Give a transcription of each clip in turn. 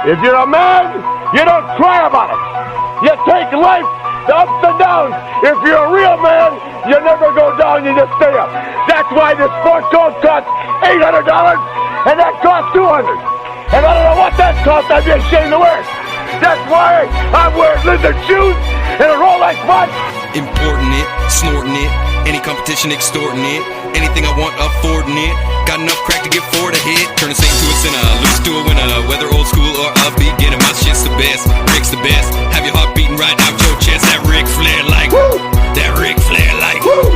If you're a man, you don't cry about it. You take life, the ups and downs. If you're a real man, you never go down, you just stay up. That's why this sport coat costs $800 and that costs $200. And I don't know what that costs, I'd be ashamed to wear it. That's why I'm wearing lizard shoes and a Rolex watch. Importing it, snorting it, any competition extorting it, anything I want affording it, got enough crack to get four to hit, turn a saint to a sinner, lose to a winner, whether old school or upbeat, getting my shit's the best, Rick's the best, have your heart beating right out your chest, that Ric Flair like, woo! That Ric Flair like, woo!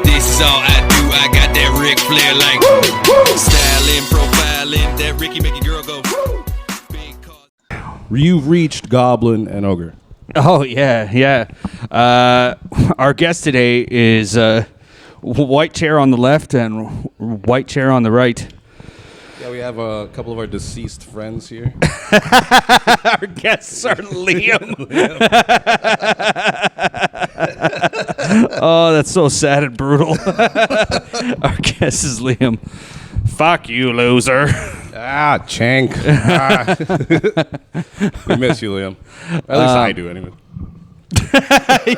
This is all I do, I got that Ric Flair like, woo! Woo! Styling, profiling, that Ricky make a girl go, woo! You've reached Goblin and Ogre. Oh, yeah. Our guest today is white chair on the left and white chair on the right. Yeah, we have a couple of our deceased friends here. Our guests are Liam. Oh, that's so sad and brutal. Our guest is Liam. Fuck you, loser. Chank. We miss you, Liam. At least I do, anyway.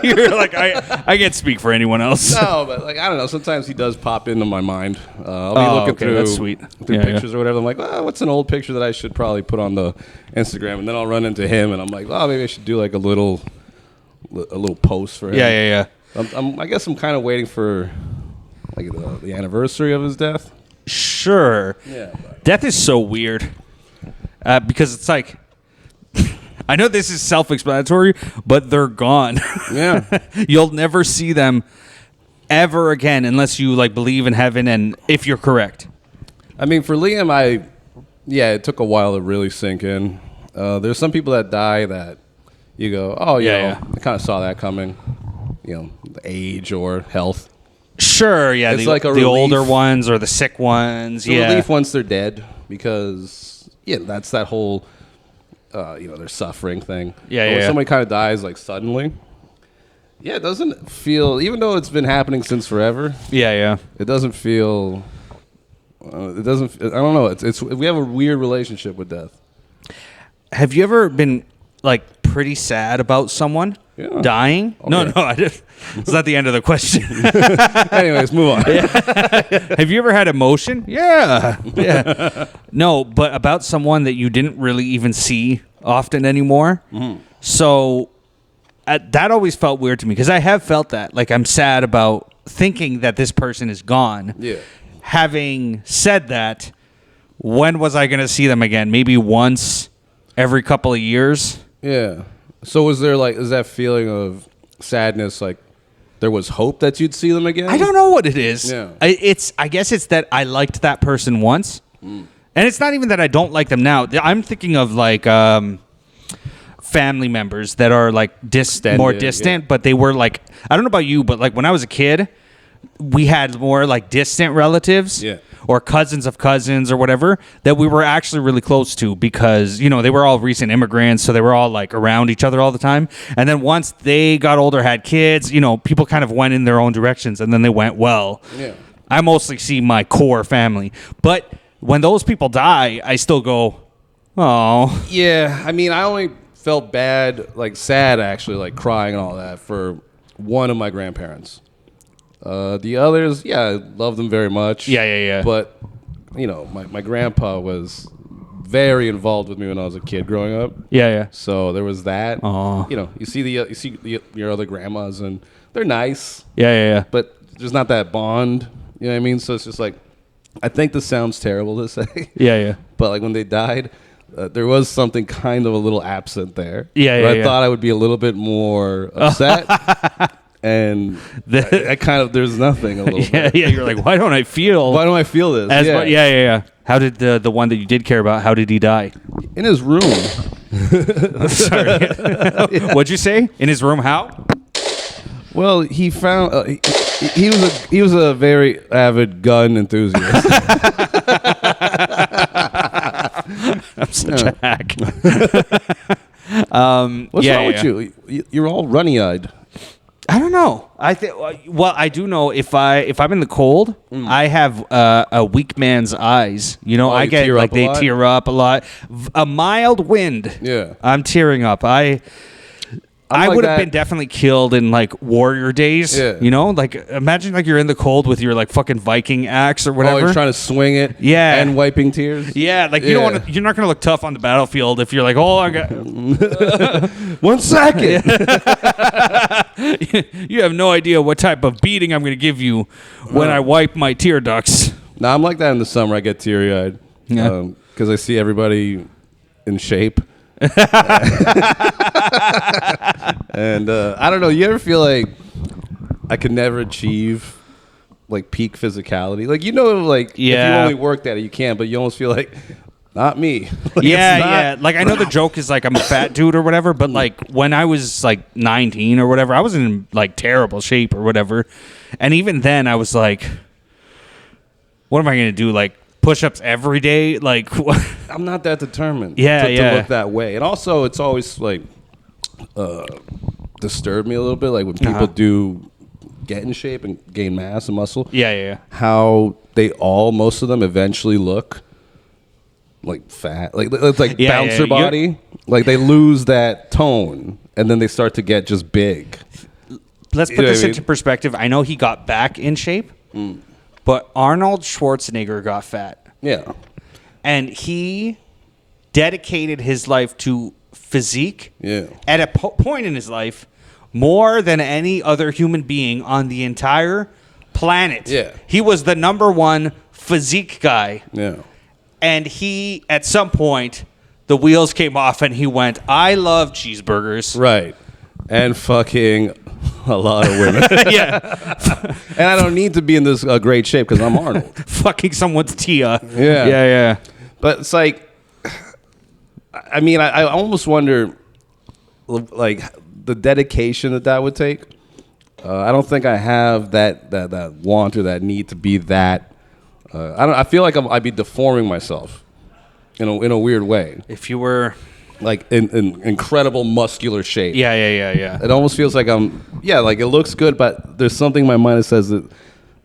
You're like, I can't speak for anyone else. No, but I don't know. Sometimes he does pop into my mind. I'll be looking through, that's sweet. through pictures or whatever. I'm like, what's an old picture that I should probably put on the Instagram? And then I'll run into him, and I'm like, maybe I should do like a little post for him. Yeah. I guess I'm kind of waiting for like the anniversary of his death. Sure. Yeah. Death is so weird because it's like, I know this is self-explanatory, but they're gone. Yeah. You'll never see them ever again unless you like believe in heaven and if you're correct. I mean, for Liam, it took a while to really sink in. There's some people that die that you go, I kind of saw that coming. The age or health. Sure, yeah. It's like the older ones or the sick ones. It's a relief once they're dead because that's that whole their suffering thing. When somebody kind of dies like suddenly, it doesn't feel, even though it's been happening since forever. Yeah. It doesn't feel. It doesn't. I don't know. It's we have a weird relationship with death. Have you ever been like pretty sad about someone dying? Okay. No, I didn't. It's not the end of the question. Anyways, move on. Have you ever had emotion? Yeah. No, but about someone that you didn't really even see often anymore. Mm-hmm. So that always felt weird to me because I have felt that. Like I'm sad about thinking that this person is gone. Yeah. Having said that, when was I going to see them again? Maybe once every couple of years. Yeah. So is that feeling of sadness like there was hope that you'd see them again? I don't know what it is. Yeah. I guess it's that I liked that person once. And it's not even that I don't like them now. I'm thinking of like family members that are like more distant, but they were like, I don't know about you, but like when I was a kid, we had more like distant relatives or cousins of cousins or whatever that we were actually really close to because, they were all recent immigrants. So they were all like around each other all the time. And then once they got older, had kids, people kind of went in their own directions and then they went well. Yeah. I mostly see my core family. But when those people die, I still go, oh. Yeah. I mean, I only felt bad, like sad actually, like crying and all that for one of my grandparents. The others, I love them very much. Yeah. But, my grandpa was very involved with me when I was a kid growing up. Yeah. So there was that. Aww. You see your other grandmas and they're nice. Yeah. But there's not that bond. You know what I mean? So it's just like, I think this sounds terrible to say. Yeah. But like when they died, there was something kind of a little absent there. Yeah. I thought I would be a little bit more upset. And I kind of, there's nothing a little bit. Yeah, you're like, why don't I feel this? Yeah. How did the one that you did care about, how did he die? In his room. Sorry. What'd you say? In his room, how? Well, he found, he was a very avid gun enthusiast. I'm such a hack. What's wrong with you? You're all runny-eyed. I don't know. I think. Well, I do know if I'm in the cold, I have a weak man's eyes. You know, I get like they tear up a lot. A mild wind. Yeah, I'm tearing up. I would have been definitely killed in like warrior days. Yeah. You know, like imagine like you're in the cold with your like fucking Viking axe or whatever. Oh, you're trying to swing it. Yeah. And wiping tears. Yeah, like you don't want to. You're not going to look tough on the battlefield if you're like, oh, I got 1 second. You have no idea what type of beating I'm going to give you when I wipe my tear ducts. No, I'm like that in the summer. I get teary eyed. Yeah. Because I see everybody in shape. And I don't know. You ever feel like I could never achieve like peak physicality? Like, you know, like if you only worked at it, you can, but you almost feel like not me. Like, yeah. Like I know the joke is like I'm a fat dude or whatever, but like when I was like 19 or whatever, I was in like terrible shape or whatever. And even then I was like, what am I going to do? Like push-ups every day? Like I'm not that determined to look that way. And also it's always like disturbed me a little bit, like when people do get in shape and gain mass and muscle. Yeah. How they most of them eventually look like fat, like it's like bouncer body. Like they lose that tone and then they start to get just big. Let's put this into perspective. I know he got back in shape, but Arnold Schwarzenegger got fat. Yeah. And he dedicated his life to physique at a point in his life more than any other human being on the entire planet. Yeah. He was the number one physique guy. Yeah. And he, at some point, the wheels came off and he went, I love cheeseburgers. Right. And fucking a lot of women. Yeah. And I don't need to be in this great shape because I'm Arnold. Fucking someone's Tia. Yeah. But it's like, I mean, I almost wonder, like, the dedication that would take. I don't think I have that want or that need to be that. I feel like I'd be deforming myself in a weird way. If you were like in incredible muscular shape. Yeah. It almost feels like like it looks good, but there's something in my mind that says that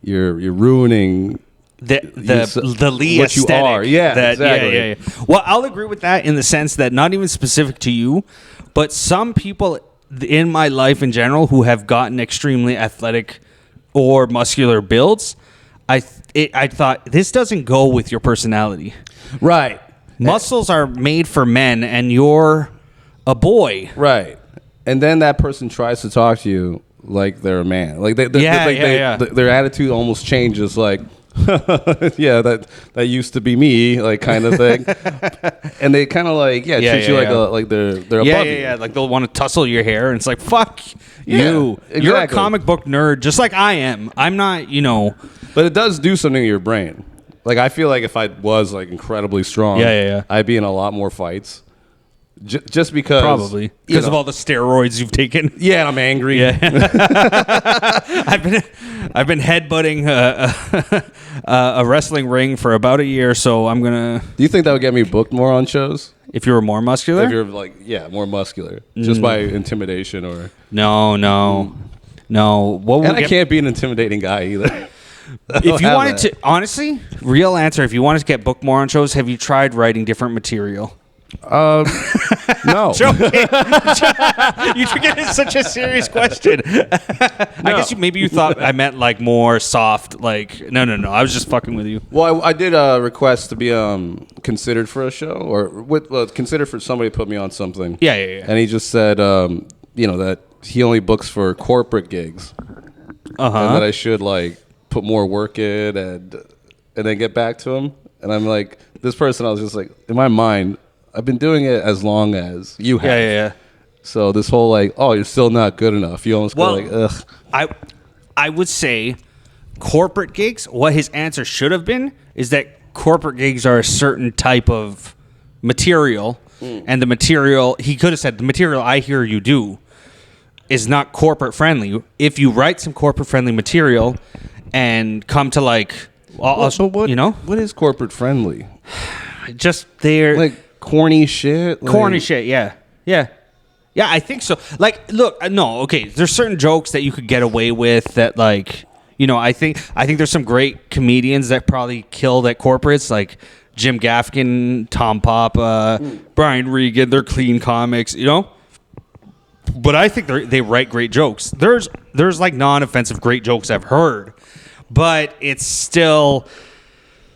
you're ruining the Lee what aesthetic. You are. Yeah, exactly. Yeah. Well, I'll agree with that in the sense that not even specific to you, but some people in my life in general who have gotten extremely athletic or muscular builds, I thought this doesn't go with your personality. Right. Muscles are made for men, and you're a boy. Right. And then that person tries to talk to you like they're a man. Like their attitude almost changes. Like, yeah, that used to be me, like kind of thing. And they kind of like treat you like they're above you. Yeah. Like they'll want to tussle your hair, and it's like fuck you. Exactly. You're a comic book nerd, just like I am. I'm not, But it does do something to your brain. Like I feel like if I was like incredibly strong, I'd be in a lot more fights. Just because, probably because of all the steroids you've taken. Yeah, and I'm angry. Yeah, I've been headbutting a wrestling ring for about a year, so I'm gonna. Do you think that would get me booked more on shows? If you were more muscular? If you're like, more muscular, just by intimidation or no. What and I can't be an intimidating guy either. If you wanted to, honestly, real answer. If you wanted to get booked more on shows, have you tried writing different material? No. Joking. You took it as such a serious question. I guess you thought I meant like more soft. Like no. I was just fucking with you. Well, I did request to be considered for a show or considered for somebody to put me on something. Yeah. And he just said, that he only books for corporate gigs, and that I should like put more work in and then get back to him. And I'm like, this person, I was just like, in my mind, I've been doing it as long as you have. Yeah. So this whole like, oh, you're still not good enough. You almost go like, ugh. I would say corporate gigs, what his answer should have been is that corporate gigs are a certain type of material. And the material, he could have said, the material I hear you do is not corporate friendly. If you write some corporate friendly material and come to like, what is corporate friendly? Just they're like corny shit. Corny shit, yeah. Yeah, I think so. Like, look, no, okay. There's certain jokes that you could get away with that, like, you know, I think there's some great comedians that probably killed at corporates, like Jim Gaffigan, Tom Papa, Brian Regan. They're clean comics, you know. But I think they write great jokes. There's like non-offensive great jokes I've heard, but it's still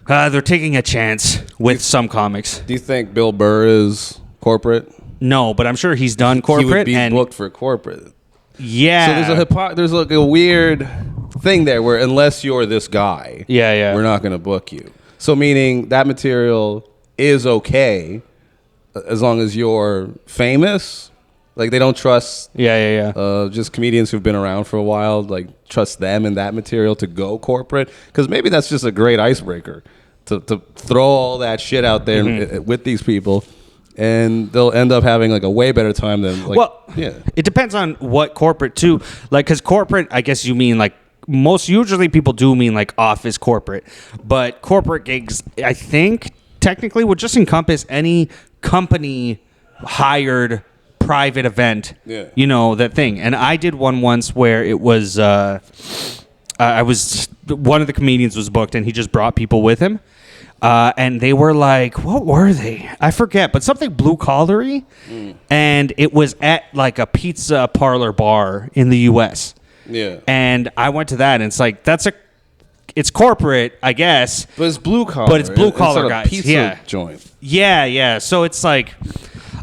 they're taking a chance with some comics. Do you think Bill Burr is corporate? No, but I'm sure he's done corporate. He would be and booked for corporate. Yeah. So there's like a weird thing there where unless you're this guy, we're not going to book you. So meaning that material is okay as long as you're famous. Like they don't trust just comedians who've been around for a while, like trust them in that material to go corporate. Because maybe that's just a great icebreaker to throw all that shit out there with these people. And they'll end up having like a way better time than it depends on what corporate too. Like, because corporate, I guess you mean like usually people do mean like office corporate, but corporate gigs, I think technically would just encompass any company hired private event, you know, that thing. And I did one once where it was, one of the comedians was booked and he just brought people with him. And they were like, what were they? I forget, but something blue-collary. And it was at like a pizza parlor bar in the U.S. Yeah. And I went to that, and it's like, it's corporate, I guess. But it's blue-collar. But it's blue-collar guys. Pizza joint. Yeah. So it's like,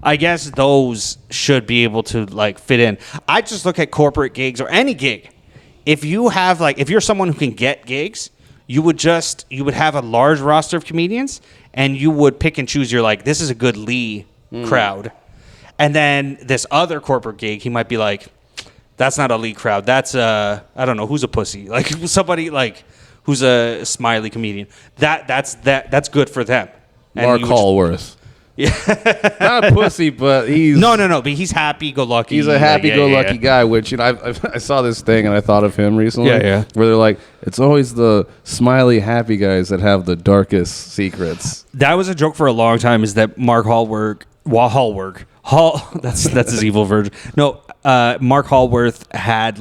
I guess those should be able to like fit in. I just look at corporate gigs or any gig. If you're someone who can get gigs, you would have a large roster of comedians, and you would pick and choose. You're like, this is a good Lee crowd. And then this other corporate gig, he might be like, that's not a Lee crowd. That's I don't know, who's a pussy? Like somebody like who's a smiley comedian. That's good for them. Mark Hallworth. Yeah. Not a pussy, but he's... No, but he's happy-go-lucky. He's a happy-go-lucky guy, which, you know, I saw this thing and I thought of him recently. Yeah. Where they're like, it's always the smiley, happy guys that have the darkest secrets. That was a joke for a long time, is that Mark Hallworth... That's his evil version. No, Mark Hallworth had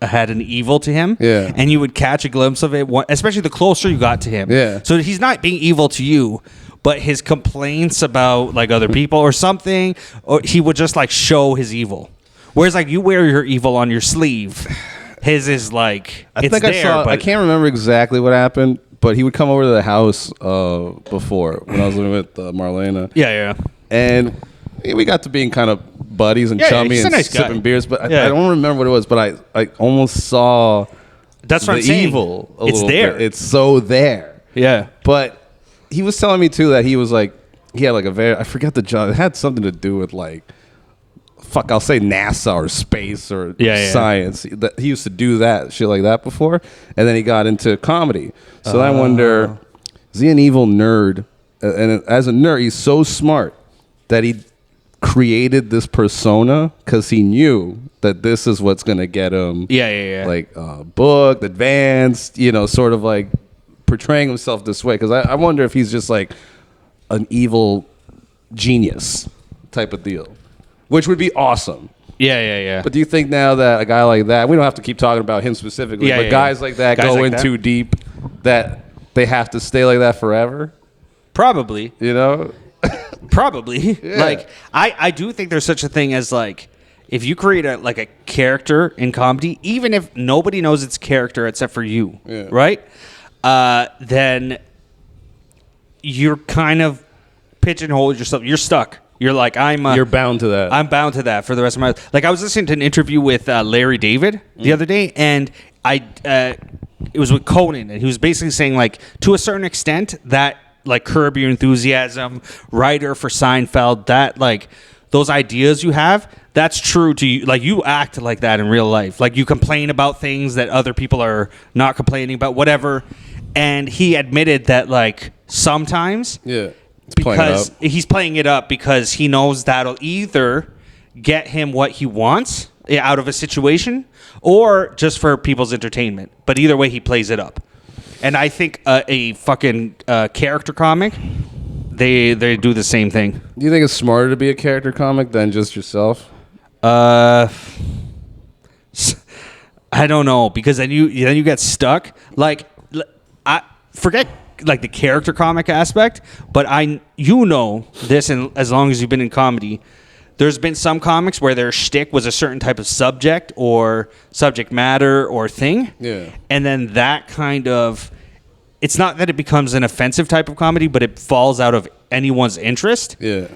had an evil to him. Yeah. And you would catch a glimpse of it, especially the closer you got to him. Yeah. So he's not being evil to you, but his complaints about like other people or something, or he would just like show his evil. Whereas like you wear your evil on your sleeve, his is like I can't remember exactly what happened, but he would come over to the house before when I was living with Marlena. Yeah. And we got to being kind of buddies and chummy and nice sipping guy. beers, but I don't remember what it was. But I almost saw that's what I'm saying. Evil. It's there. Bit. It's so there. Yeah, but. He was telling me too that he was like he had like I forget the job. It had something to do with like I'll say NASA or space or science. That he used to do that shit like that before, and then he got into comedy. So I wonder, is he an evil nerd? And as a nerd, he's so smart that he created this persona because he knew that this is what's gonna get him. Yeah. Like booked, advanced, you know, sort of like. Portraying himself this way because I wonder if he's just like an evil genius type of deal, which would be awesome. Yeah. But do you think now that a guy like that, we don't have to keep talking about him specifically, but guys like that go in too deep that they have to stay like that forever? Probably. You know? Probably. Yeah. Like I do think there's such a thing as like if you create a character in comedy, even if nobody knows it's character except for you, right? Then you're kind of pigeonholed yourself. You're stuck. You're like, you're bound to that. I'm bound to that for the rest of my life. Like I was listening to an interview with Larry David the other day, and it was with Conan, and he was basically saying like to a certain extent that like Curb Your Enthusiasm, writer for Seinfeld, that like those ideas you have, that's true to you. Like you act like that in real life. Like you complain about things that other people are not complaining about, whatever. And he admitted that like sometimes because he's playing it up because he knows that'll either get him what he wants out of a situation or just for people's entertainment. But either way, he plays it up. And I think a fucking character comic, they do the same thing. Do you think it's smarter to be a character comic than just yourself? I don't know, because then you get stuck. Like, I forget like the character comic aspect, but this, and as long as you've been in comedy, there's been some comics where their shtick was a certain type of subject or subject matter or thing. Yeah. And then that kind of, it's not that it becomes an offensive type of comedy, but it falls out of anyone's interest. Yeah.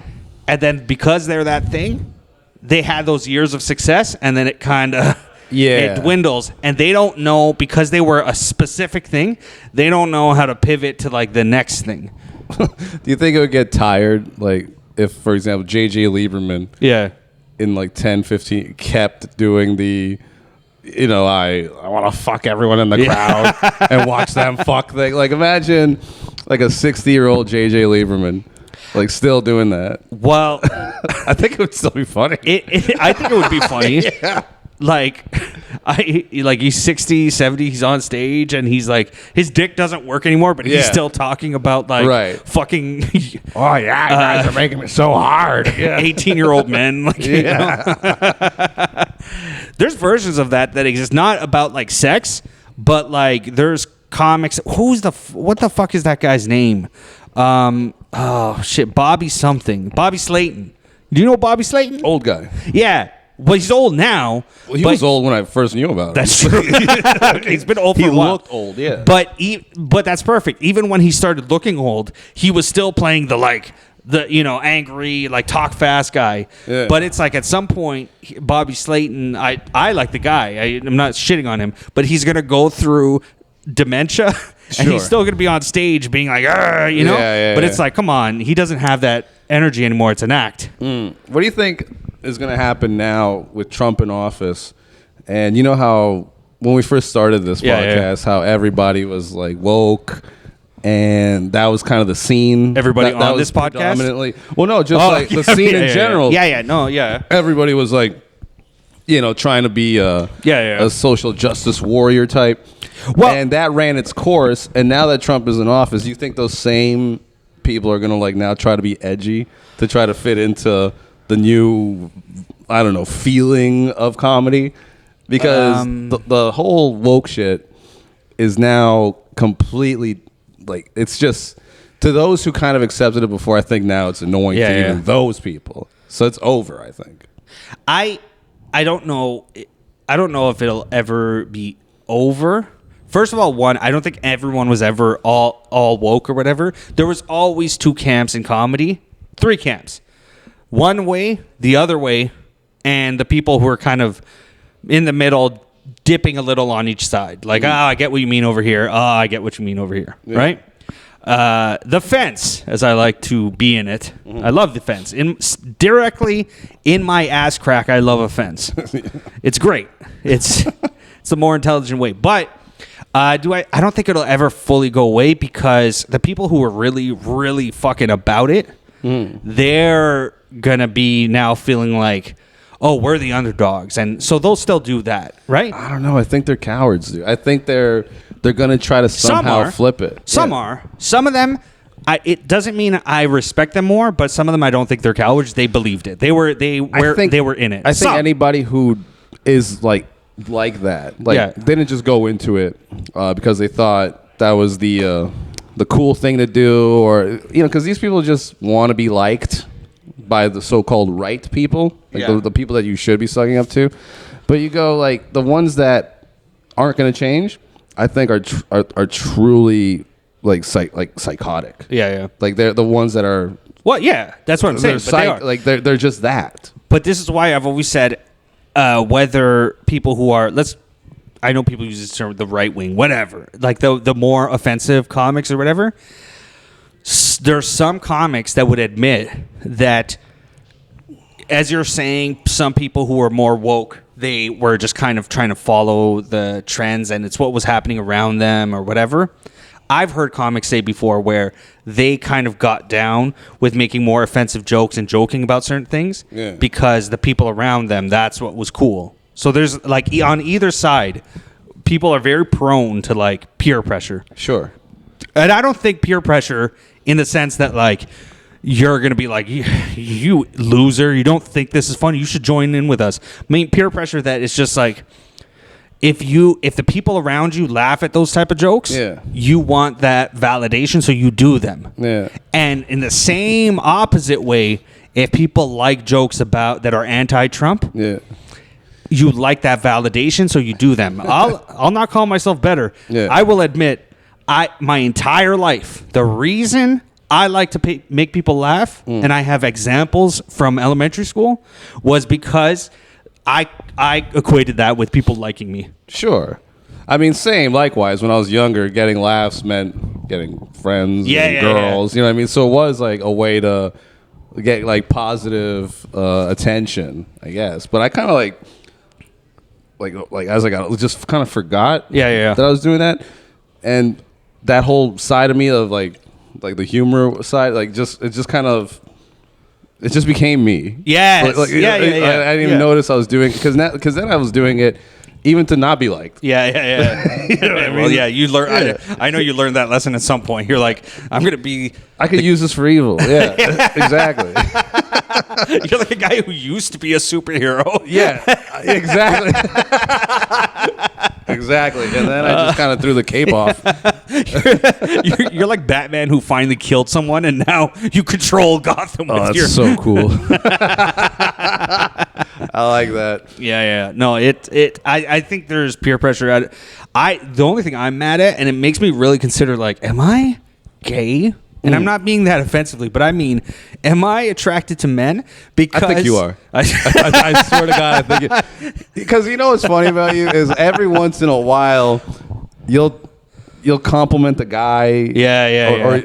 And then because they're that thing, they had those years of success, and then it kind of it dwindles, and they don't know, because they were a specific thing, they don't know how to pivot to like the next thing. Do you think it would get tired, like if, for example, J.J. Lieberman in like 10, 15 kept doing the, I want to fuck everyone in the crowd and watch them fuck thing. Like, imagine like a 60-year-old J.J. Lieberman like still doing that. Well, I think it would still be funny. I think it would be funny. Yeah. Like, he's 60, 70, he's on stage, and he's like, his dick doesn't work anymore, but he's still talking about like fucking. Oh yeah, you guys are making me so hard. 18-year-old men. Like, there's versions of that exist, not about like sex, but like there's comics. What the fuck is that guy's name? Oh shit, Bobby something. Bobby Slayton. Do you know Bobby Slayton? Old guy. Yeah. Well, he's old now. Well, he was old when I first knew about him. That's true. He's been old for a while. He looked old, yeah. But that's perfect. Even when he started looking old, he was still playing the angry, like talk fast guy. Yeah. But it's like at some point, Bobby Slayton, I like the guy. I'm not shitting on him, but he's going to go through dementia. And he's still going to be on stage being like, but it's like, come on, he doesn't have that energy anymore. It's an act. What do you think is going to happen now with Trump in office? And you know how when we first started this podcast, how everybody was like woke, and that was kind of the scene. Everybody that on this podcast? Well, no, just the scene in general. Everybody was like, trying to be a social justice warrior type. Well, and that ran its course. And now that Trump is in office, you think those same people are going to like now try to be edgy to try to fit into the new, I don't know, feeling of comedy? Because the whole woke shit is now completely like, it's just, to those who kind of accepted it before, I think now it's annoying to even those people. So it's over, I think. I don't know. I don't know if it'll ever be over. First of all, I don't think everyone was ever all woke or whatever. There was always two camps in comedy, three camps. One way, the other way, and the people who are kind of in the middle, dipping a little on each side. Like, I get what you mean over here. I get what you mean over here. Yeah. Right? The fence, as I like to be in it. I love the fence. Directly in my ass crack, I love a fence. It's great. It's the more intelligent way. But I don't think it'll ever fully go away, because the people who are really, really fucking about it, they're going to be now feeling like, oh, we're the underdogs. And so they'll still do that, right? I don't know. I think they're cowards, dude. I think they're going to try to somehow flip it. Some are. Some of them, it doesn't mean I respect them more, but some of them I don't think they're cowards. They believed it. They were in it. I think anybody who is like that, they didn't just go into it because they thought that was the cool thing to do, or because these people just want to be liked by the so-called right people, like the people that you should be sucking up to. But you go like the ones that aren't going to change, I think are truly like psychotic. Yeah. Like they're the ones that are. Well, yeah, that's what I'm saying. But they are. Like they're just that. But this is why I've always said whether people who are I know people use this term, the right wing, whatever, like the more offensive comics or whatever. There's some comics that would admit that, as you're saying, some people who are more woke, they were just kind of trying to follow the trends, and it's what was happening around them or whatever. I've heard comics say before where they kind of got down with making more offensive jokes and joking about certain things because the people around them, that's what was cool. So there's like on either side, people are very prone to like peer pressure. Sure. And I don't think peer pressure in the sense that like, you're going to be like, you loser, you don't think this is funny, you should join in with us. I mean, peer pressure, that is just like, if the people around you laugh at those type of jokes, you want that validation, so you do them. Yeah. And in the same opposite way, if people like jokes that are anti-Trump, you like that validation, so you do them. I'll not call myself better. Yeah. I will admit, my entire life, the reason I like to make people laugh, and I have examples from elementary school, was because I equated that with people liking me. Sure. I mean, same. Likewise, when I was younger, getting laughs meant getting friends and girls. You know what I mean? So it was like a way to get like positive attention, I guess. But I kind of like as I just kind of forgot that I was doing that. And that whole side of me of like the humor side, it just became me. Yes. I didn't even notice I was doing it because then I was doing it even to not be liked. Yeah. You know what I mean? Well, yeah, you learn. Yeah. I know you learned that lesson at some point. You're like, I could use this for evil. Yeah, exactly. You're like a guy who used to be a superhero. Yeah, exactly. Exactly. And then I just kind of threw the cape off. You're like Batman who finally killed someone, and now you control Gotham. That's so cool. I like that. Yeah. No, I think there's peer pressure. The only thing I'm mad at, and it makes me really consider, like, am I gay? And I'm not being that offensively, but I mean, am I attracted to men? Because I think you are. I swear to God, I think because you know what's funny about you is every once in a while you'll compliment the guy,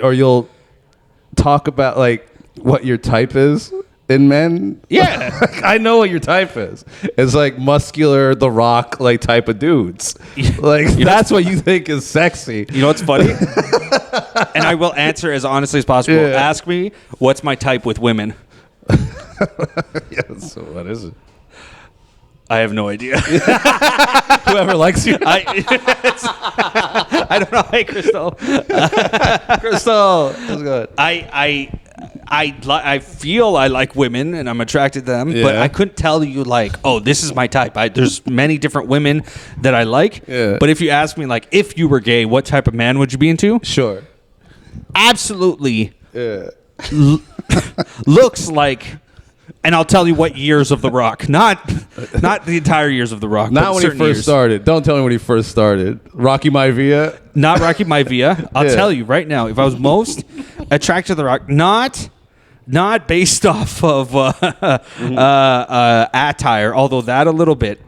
or you'll talk about like what your type is in men. Yeah. I know what your type is. It's like muscular, The Rock like type of dudes. Like that's what you think is sexy. You know what's funny? And I will answer as honestly as possible. Yeah. Ask me, what's my type with women? So what is it? I have no idea. Whoever likes you. I don't know. Hey, Crystal. Crystal. That's good. I feel I like women and I'm attracted to them, but I couldn't tell you like, oh, this is my type. There's many different women that I like. Yeah. But if you ask me like, if you were gay, what type of man would you be into? Sure. Absolutely. Yeah. Looks like, and I'll tell you what years of The Rock, not the entire years of The Rock. Not when he first started. Don't tell me when he first started. Rocky Maivia. Not Rocky Maivia. I'll tell you right now. If I was most attracted to The Rock, not based off of attire, although that a little bit.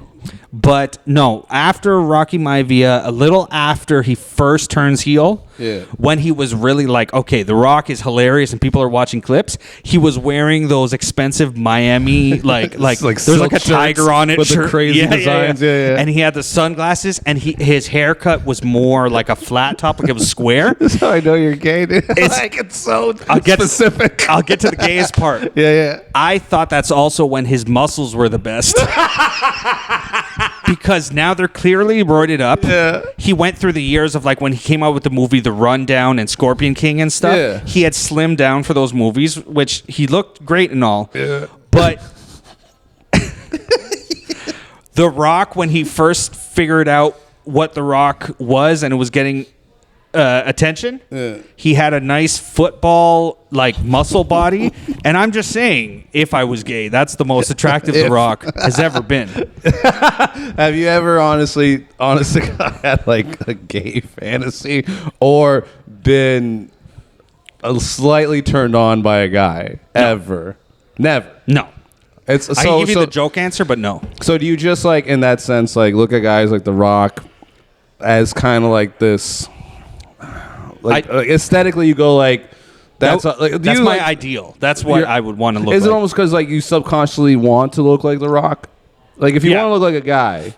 But no, after Rocky Maivia, a little after he first turns heel, when he was really like, okay, The Rock is hilarious and people are watching clips, he was wearing those expensive Miami, like there's like a tiger on it. With the crazy designs. Yeah. And he had the sunglasses and his haircut was more like a flat top, like it was square. That's how I know you're gay, dude. It's so specific. I'll get to the gayest part. Yeah. I thought that's also when his muscles were the best. Because now they're clearly roided up. Yeah. He went through the years of like when he came out with the movie The Rundown and Scorpion King and stuff. Yeah. He had slimmed down for those movies, which he looked great and all. Yeah. But The Rock, when he first figured out what The Rock was and it was getting attention, he had a nice football like muscle body, and I'm just saying, if I was gay, that's the most attractive The Rock has ever been. Have you ever honestly had like a gay fantasy or been slightly turned on by a guy? No. Ever? Never. No. I can give you the joke answer, but no. So do you just like in that sense like look at guys like The Rock as kind of like this? Like aesthetically, you go like that's my ideal. That's what I would want to look. Is it almost because like you subconsciously want to look like The Rock? Like if you want to look like a guy,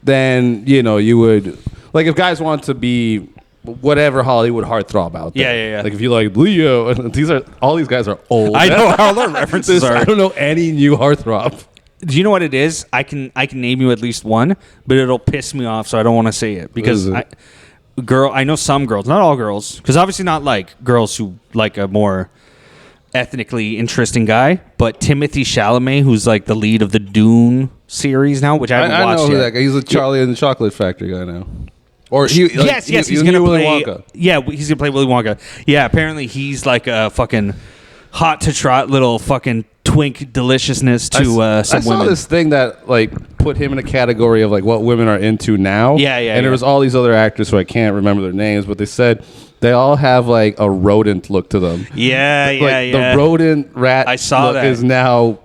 then you would like if guys want to be whatever Hollywood heartthrob out there. Yeah. Like if you like Leo, and all these guys are old. I know how their references are. I don't know any new heartthrob. Do you know what it is? I can name you at least one, but it'll piss me off, so I don't want to say it because I know some girls, not all girls, because obviously not like girls who like a more ethnically interesting guy, but Timothy Chalamet, who's like the lead of the Dune series now, which I haven't watched know yet. Who that guy. He's a Charlie and the Chocolate Factory guy now. Or he's gonna Willy play Wonka. Yeah, he's gonna play Willy Wonka. Yeah, apparently he's like a fucking hot to trot little fucking twink deliciousness to some I saw women. this thing that like put him in a category of like what women are into now. Yeah. And there was all these other actors who I can't remember their names, but they said they all have like a rodent look to them. The rodent rat I saw look that. is now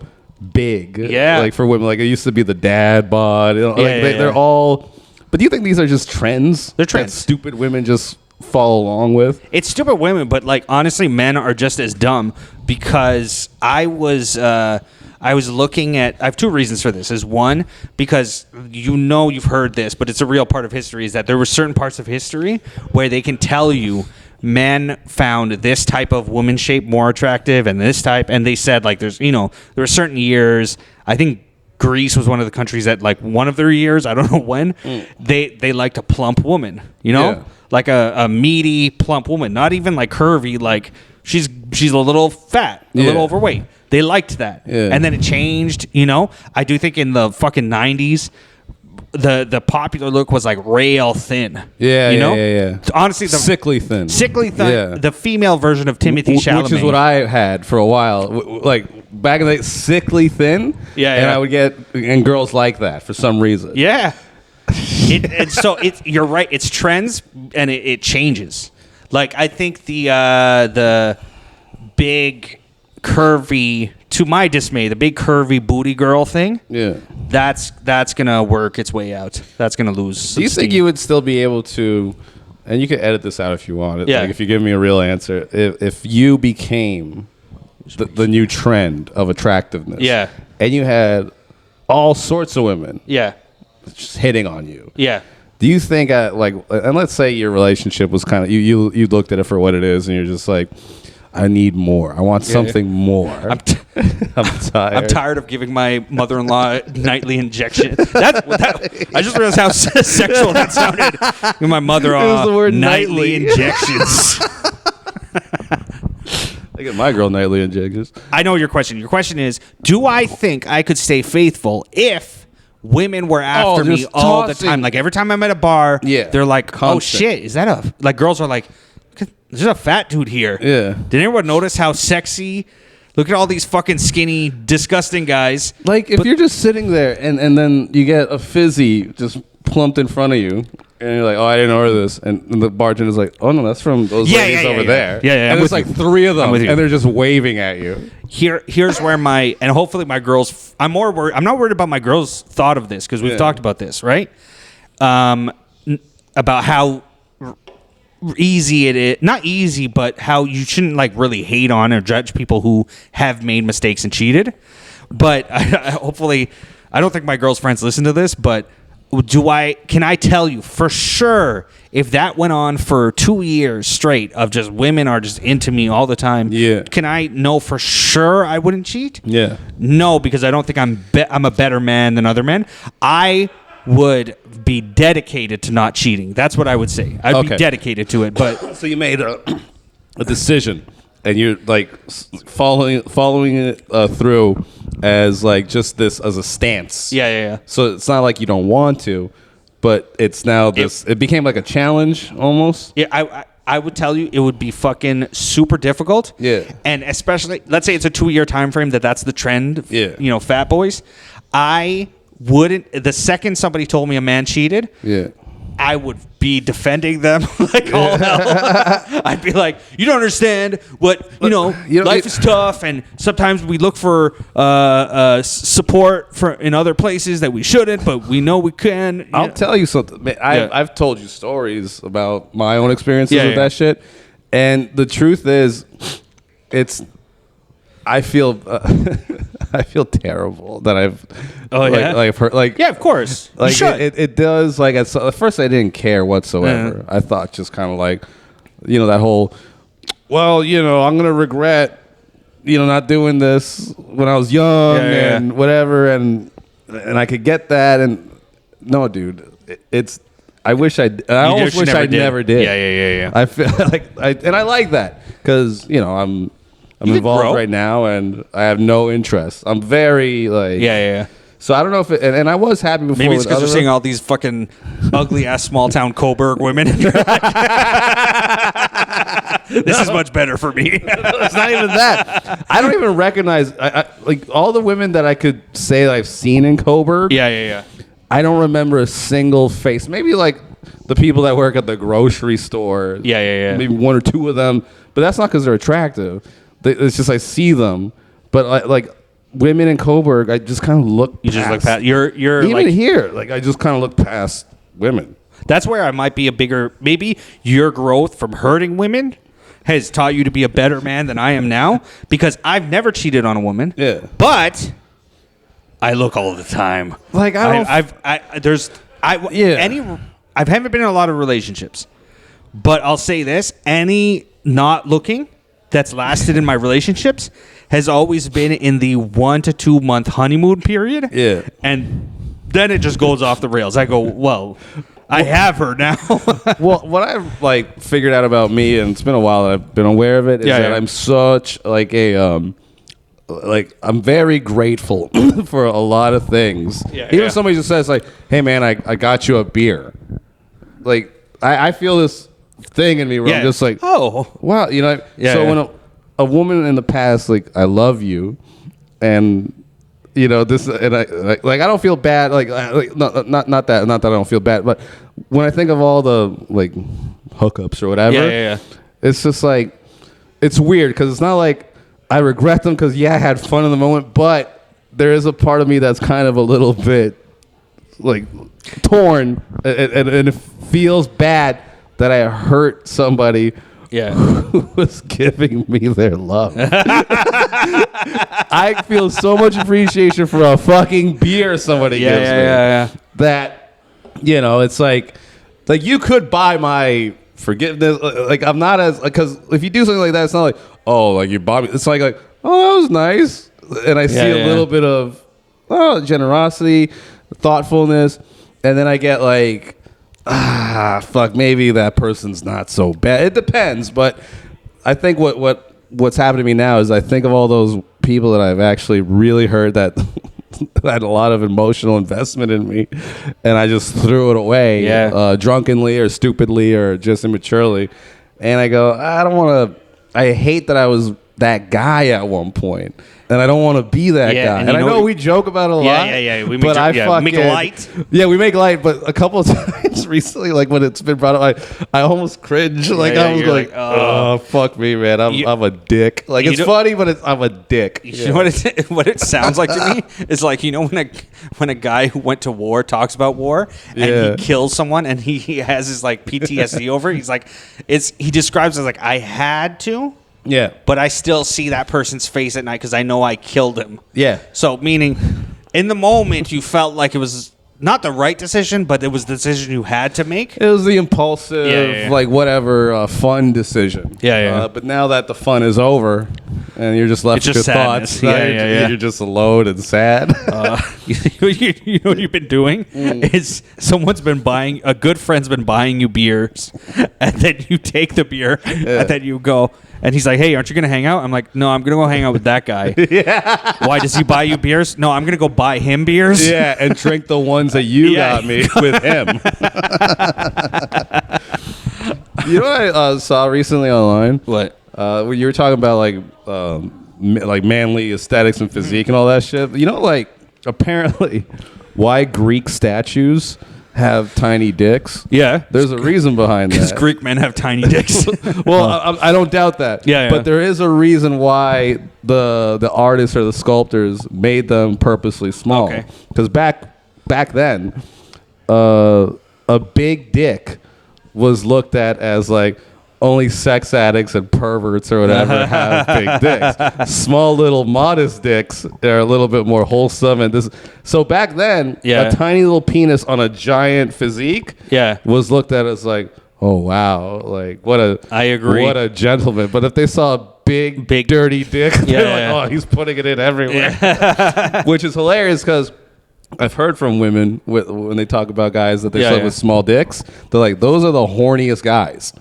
big. Yeah. Like for women, like it used to be the dad bod. They're all. But do you think these are just trends? They're trends. That stupid women just follow along with. It's stupid women, but like honestly, men are just as dumb because I was looking at. I have two reasons for this. Is one because you've heard this, but it's a real part of history. Is that there were certain parts of history where they can tell you men found this type of woman shape more attractive and this type, and they said like there were certain years. I think Greece was one of the countries that like one of their years. I don't know when they liked a plump woman. Yeah. Like a meaty, plump woman, not even like curvy. Like she's a little fat, a little overweight. They liked that, and then it changed. I do think in the fucking 90s, the popular look was like rail thin. Yeah. Honestly, the sickly thin. Yeah. The female version of Timothy Chalamet, which is what I had for a while. Like back in the day, sickly thin. And I would get girls like that for some reason. Yeah. You're right. It's trends and it changes. Like I think the big curvy, to my dismay, the big curvy booty girl thing. Yeah, that's gonna work its way out. That's gonna lose. Do you think you would still be able to? And you can edit this out if you want. Yeah. Like if you give me a real answer, if you became the new trend of attractiveness. Yeah. And you had all sorts of women. Yeah. Just hitting on you. Yeah. Do you think and let's say your relationship was kind of you looked at it for what it is and you're just like, I need more. I want something more. I'm tired. I'm tired of giving my mother-in-law nightly injection. I just realized how sexual that sounded. Give my mother-in-law nightly injections. I get my girl nightly injections. I know your question. Your question is, do I think I could stay faithful if women were after me all the time? Like every time I'm at a bar, they're like, constant. Oh shit, is that like girls are like, there's a fat dude here. Yeah. Did anyone notice how sexy? Look at all these fucking skinny, disgusting guys. Like if you're just sitting there and then you get a fizzy just plumped in front of you and you're like, oh, I didn't order this. And the bartender's like, oh no, that's from those ladies over there. Yeah. And there's like three of them and they're just waving at you. Here's where and hopefully my girls, I'm not worried about my girls' thought of this because we've talked about this, right? About how easy it is, not easy, but how you shouldn't like really hate on or judge people who have made mistakes and cheated. But hopefully, I don't think my girl's friends listen to this, but can I tell you for sure if that went on for 2 years straight of just women are just into me all the time, can I know for sure I wouldn't cheat? Yeah. No, because I don't think I'm a better man than other men. I would be dedicated to not cheating. That's what I would say. I'd be dedicated to it. But so you made a decision, and you're like following it through as like just this as a stance. Yeah. So it's not like you don't want to, but it's now this. It became like a challenge almost. Yeah, I would tell you it would be fucking super difficult. Yeah. And especially, let's say it's a 2-year time frame that's the trend. Yeah. Fat boys. I wouldn't. The second somebody told me a man cheated. Yeah. I would be defending them like all hell. I'd be like, you don't understand what, life is tough, and sometimes we look for support in other places that we shouldn't, but we know we can. I'll tell you something. Man, I've told you stories about my own experiences with that shit, and the truth is, I feel terrible that I've heard of course, like you should. It does like at first I didn't care whatsoever. I thought just kind of like that whole I'm gonna regret not doing this when I was young and whatever and I could get that and no dude I wish I almost wish I never did. Yeah. I feel like I like that because I'm involved right now, and I have no interest. I'm very like So I don't know if it, and I was happy before. Maybe it's because you're seeing all these fucking ugly ass small town Coburg women. This is much better for me. It's not even that. I don't even recognize like all the women that I could say that I've seen in Coburg. Yeah. I don't remember a single face. Maybe like the people that work at the grocery store. Yeah. Maybe one or two of them, but that's not because they're attractive. It's just I see them, but like women in Coburg, I just kind of look. You just look past. You're even like, here. Like I just kind of look past women. That's where I might be a bigger. Maybe your growth from hurting women has taught you to be a better man than I am now, because I've never cheated on a woman. Yeah, but I look all the time. Like I haven't been in a lot of relationships, but I'll say this: any not looking that's lasted in my relationships has always been in the 1 to 2 month honeymoon period. Yeah. And then it just goes off the rails. I go, well, I have her now. Well, what I've like figured out about me, and it's been a while that I've been aware of it, is that I'm such like a like I'm very grateful for a lot of things. Even if somebody just says like, "Hey man, I got you a beer," like I feel this thing in me where I'm just like, oh wow, you know. So when a woman in the past, like, I love you, and you know this, and I don't feel bad, like not that I don't feel bad, but when I think of all the like hookups or whatever, it's just like it's weird because it's not like I regret them because I had fun in the moment, but there is a part of me that's kind of a little bit like torn, and it feels bad that I hurt somebody who was giving me their love. I feel so much appreciation for a fucking beer somebody gives me. That, you know, it's like you could buy my forgiveness. Like I'm not as, because if you do something like that, it's not like, oh, like you bought me. It's like, oh, that was nice. And I see a little bit of generosity, thoughtfulness, and then I get like, fuck, maybe that person's not so bad. It depends, but I think what's happened to me now is I think of all those people that I've actually really hurt that had a lot of emotional investment in me, and I just threw it away, drunkenly or stupidly or just immaturely. And I go, I hate that I was that guy at one point. And I don't want to be that guy. And I know we joke about it a lot. We make light. Yeah, we make light. But a couple of times recently, like when it's been brought up, I almost cringe. Like I was like, oh, fuck me, man. I'm a dick. Like it's funny, but I'm a dick. You know what it sounds like to me is like, you know, when a guy who went to war talks about war and he kills someone and he has his like PTSD over it. He's like, he describes it as like, I had to. Yeah. But I still see that person's face at night because I know I killed him. Yeah. So, meaning, in the moment, you felt like it was not the right decision, but it was the decision you had to make. It was the impulsive, like, whatever, fun decision. But now that the fun is over and you're just left with your thoughts, you're just alone and sad. You know what you've been doing? Is a good friend's been buying you beers, and then you take the beer, and then you go, and he's like, hey, aren't you going to hang out? I'm like, no, I'm going to go hang out with that guy. Why, does he buy you beers? No, I'm going to go buy him beers. Yeah, and drink the ones that you got me with him. You know what I saw recently online? What? Where you were talking about like manly aesthetics and physique and all that shit. You know, like apparently why Greek statues have tiny dicks. Yeah. There's a reason behind that. Because Greek men have tiny dicks. Well, I don't doubt that. Yeah. But there is a reason why the artists or the sculptors made them purposely small. Okay. Because back then, a big dick was looked at as like only sex addicts and perverts or whatever have big dicks. Small little modest dicks are a little bit more wholesome. And so back then, a tiny little penis on a giant physique was looked at as like, oh wow, like I agree. What a gentleman. But if they saw a big dirty dick, they're like, oh, he's putting it in everywhere. Which is hilarious because I've heard from women when they talk about guys that they slept with small dicks. They're like, those are the horniest guys.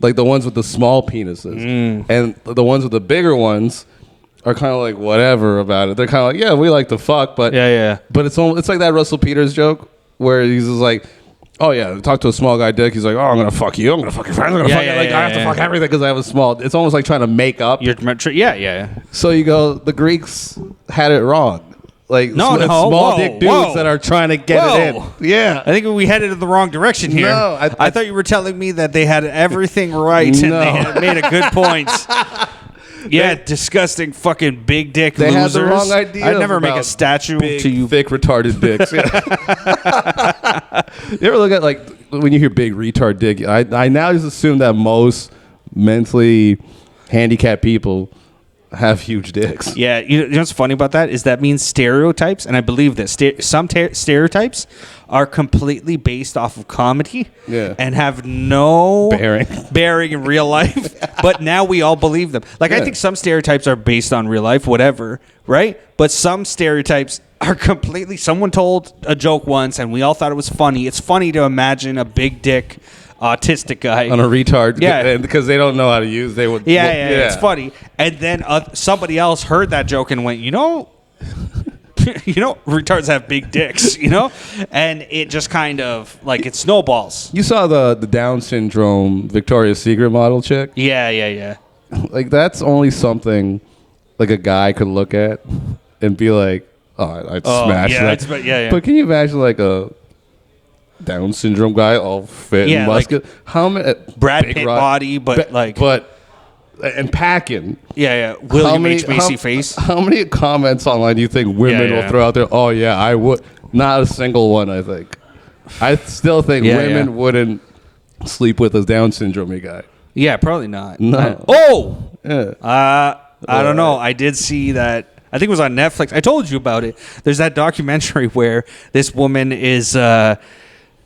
like the ones with the small penises, and the ones with the bigger ones are kind of like whatever about it. They're kind of like, yeah, we like to fuck, but but it's like that Russell Peters joke where he's just like, oh yeah, talk to a small guy dick. He's like, oh, I'm gonna fuck you. I'm gonna fuck your friends. I'm gonna fuck you. Like I have to fuck everything because I have a small. It's almost like trying to make up. So you go, the Greeks had it wrong. Like small dick dudes that are trying to get it in. Yeah, I think we headed in the wrong direction here. No, I thought you were telling me that they had everything right and they had made a good point. Yeah, disgusting fucking big dick they losers. Had the wrong idea. I'd never make a statue to you. Thick retarded dicks. You ever look at like when you hear big retard dick? I now just assume that most mentally handicapped people have huge dicks. Yeah, you know what's funny about that is that means stereotypes, and I believe that some stereotypes are completely based off of comedy and have no bearing in real life. But now we all believe them. Like I think some stereotypes are based on real life, whatever, right? But some stereotypes are completely. Someone told a joke once, and we all thought it was funny. It's funny to imagine a big dick autistic guy on a retard, because they don't know how to use. They would, it's funny. And then somebody else heard that joke and went, retards have big dicks, and it just kind of like it snowballs. You saw the Down syndrome Victoria's Secret model chick? Yeah. Like that's only something like a guy could look at and be like, oh, I'd smash that. But can you imagine like a Down syndrome guy, all fit and muscular? Like how many Brad Pitt body, but and packing. William H. Macy face. How many comments online do you think women will throw out there? Oh yeah, I would. Not a single one. I think. I still think women wouldn't sleep with a Down syndrome guy. Yeah, probably not. No. I don't know. I did see that. I think it was on Netflix. I told you about it. There's that documentary where this woman is.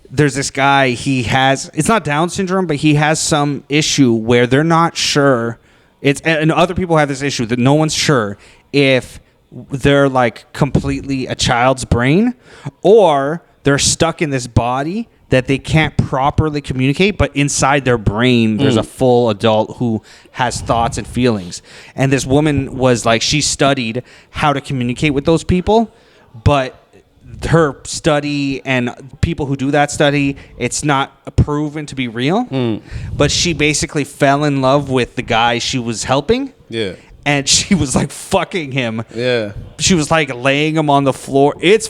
There's this guy, it's not Down syndrome, but he has some issue where they're not sure. And other people have this issue that no one's sure if they're like completely a child's brain or they're stuck in this body that they can't properly communicate, but inside their brain, there's a full adult who has thoughts and feelings. And this woman was like, she studied how to communicate with those people, but her study and people who do that study, it's not proven to be real. But she basically fell in love with the guy she was helping. Yeah. And she was like fucking him. Yeah. She was like laying him on the floor. It's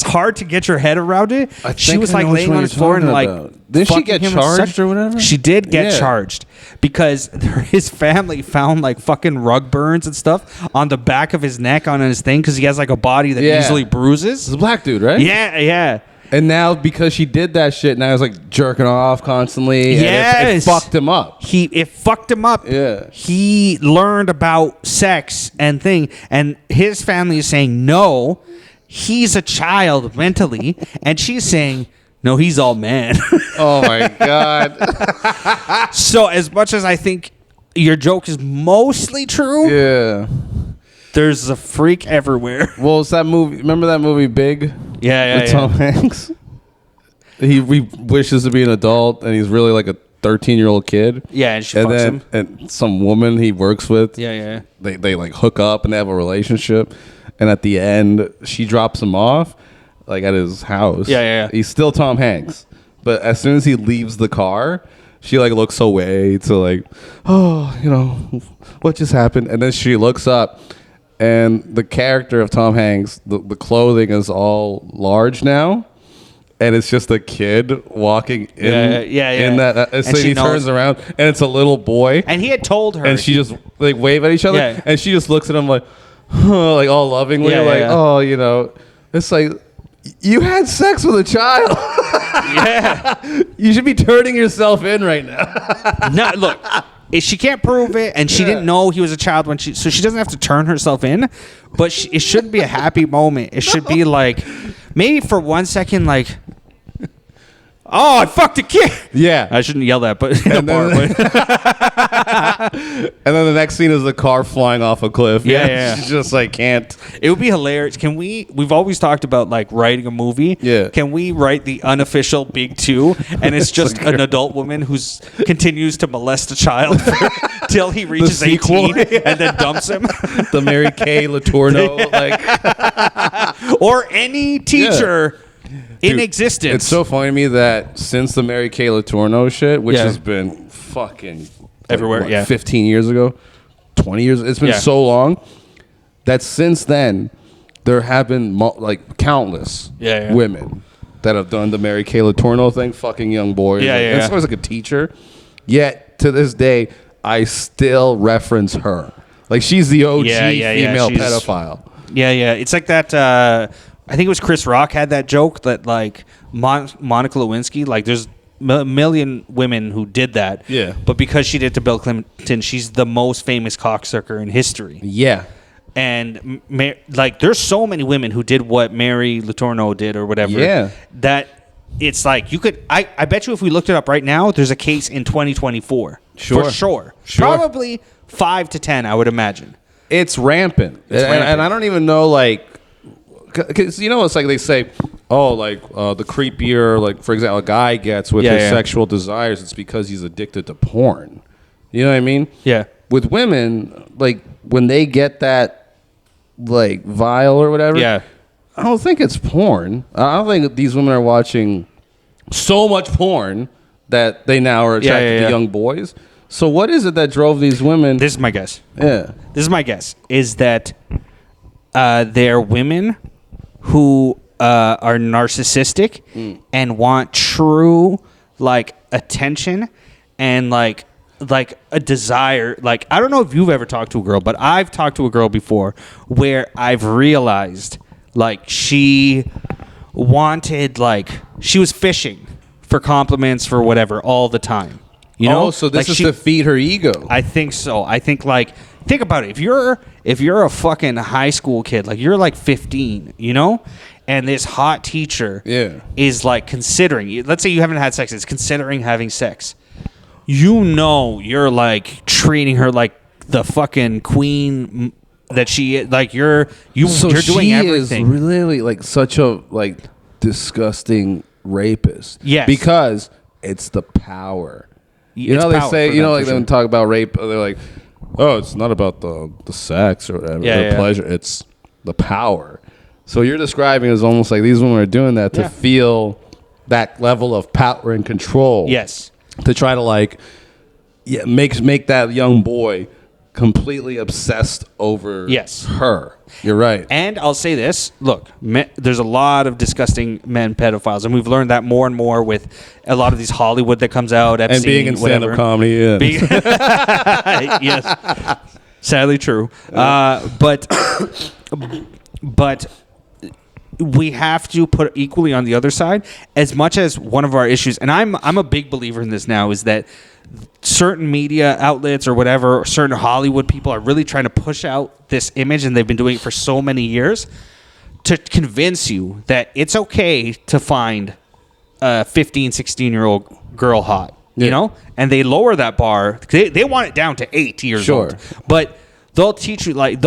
hard to get your head around it. She was like laying on his floor and like. Didn't she get charged or whatever? She did get charged because his family found like fucking rug burns and stuff on the back of his neck on his thing because he has like a body that easily bruises. He's a black dude, right? Yeah. And now because she did that shit, now he's like jerking off constantly. Yes. And it fucked him up. It fucked him up. Yeah. He learned about sex and his family is saying, no, he's a child mentally. And she's saying, no, he's all man. Oh my God. So as much as I think your joke is mostly true. Yeah. There's a freak everywhere. Well, it's that movie. Remember that movie Big? Yeah. With Tom Hanks? He wishes to be an adult, and he's really like a 13-year-old kid. Yeah, and she fucks him. And some woman he works with. Yeah. They like hook up and they have a relationship, and at the end, she drops him off, like at his house. Yeah. He's still Tom Hanks, but as soon as he leaves the car, she like looks away to like, oh, what just happened? And then she looks up. And the character of Tom Hanks, the clothing is all large now, and it's just a kid walking in. In that, so he turns around, and it's a little boy. And he had told her, and she just like wave at each other, and she just looks at him like, like all lovingly, oh, it's like you had sex with a child. You should be turning yourself in right now. No, look. She can't prove it, and she didn't know he was a child so she doesn't have to turn herself in, but it shouldn't be a happy moment. It should be like, maybe for 1 second, like, Oh, I fucked a kid. Yeah. I shouldn't yell that, but And then the next scene is the car flying off a cliff. Yeah. She's just like, can't. It would be hilarious. We've always talked about like writing a movie. Yeah. Can we write the unofficial Big Two? And it's just an adult woman who continues to molest a child till he reaches 18 and then dumps him. The Mary Kay Letourneau. Or any teacher in Dude, existence. It's so funny to me that since the Mary Kay Letourneau shit, which has been fucking everywhere, 15 years ago, 20 years, it's been so long that since then there have been countless women that have done the Mary Kay Letourneau thing, fucking young boys. It's always like a teacher. Yet to this day, I still reference her. Like she's the OG female pedophile. Yeah. It's like that. I think it was Chris Rock had that joke that like Monica Lewinsky, like there's a million women who did that. Yeah. But because she did it to Bill Clinton, she's the most famous cocksucker in history. Yeah. And like there's so many women who did what Mary Letourneau did or whatever. Yeah. That it's like you could. I bet you if we looked it up right now, there's a case in 2024. Sure. For sure. Probably 5 to 10, I would imagine. It's rampant. And I don't even know, like, because, it's like they say, the creepier, like, for example, a guy gets with his sexual desires, it's because he's addicted to porn. You know what I mean? Yeah. With women, like, when they get that, like, vial or whatever, I don't think it's porn. I don't think these women are watching so much porn that they now are attracted to young boys. So what is it that drove these women? This is my guess. Yeah. This is my guess, is that they're women who are narcissistic and want true, like, attention and, like a desire. Like, I don't know if you've ever talked to a girl, but I've talked to a girl before where I've realized, like, she wanted, like, she was fishing for compliments for whatever all the time. You know? Oh, so this like is to feed her ego. I think so. I think, like, think about it. If you're a fucking high school kid, like you're like 15, and this hot teacher is like considering, let's say you haven't had sex, it's considering having sex. You're like treating her like the fucking queen that she, like you're doing everything. Is really like such a like disgusting rapist. Yes. Because it's the power. They say, like when talk about rape, they're like, oh, it's not about the sex or whatever, the pleasure. It's the power. So you're describing it as almost like these women are doing that to feel that level of power and control. Yes. To try to like, make that young boy completely obsessed over her. You're right. And I'll say this. Look, there's a lot of disgusting men pedophiles, and we've learned that more and more with a lot of these Hollywood that comes out. Epstein, and being in stand-up comedy. Yes. Sadly true. But we have to put equally on the other side, as much as one of our issues, and I'm a big believer in this now, is that certain media outlets or whatever, or certain Hollywood people are really trying to push out this image, and they've been doing it for so many years, to convince you that it's okay to find a 15, 16-year-old girl hot, and they lower that bar. They want it down to 8 years old. But they'll teach you, like,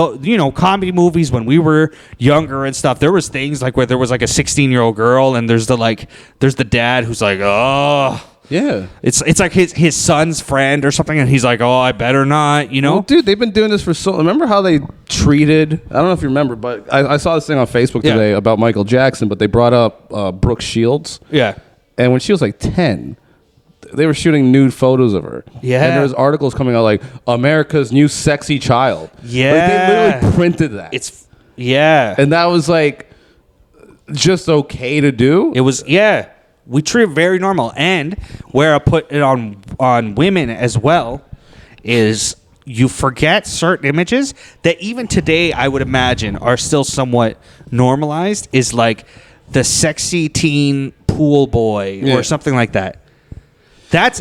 comedy movies when we were younger and stuff, there was things like where there was like a 16-year-old girl and there's the dad who's like, oh, yeah, it's like his son's friend or something, and he's like, oh, I better not, Well, dude, they've been doing this for so. Remember how they treated? I don't know if you remember, but I saw this thing on Facebook today about Michael Jackson. But they brought up Brooke Shields. Yeah, and when she was like 10, they were shooting nude photos of her. Yeah, and there's articles coming out like America's new sexy child. Yeah, like they literally printed that. And that was like just okay to do. It was We treat it very normal. And where I put it on women as well is you forget certain images that even today I would imagine are still somewhat normalized, is like the sexy teen pool boy or something like that.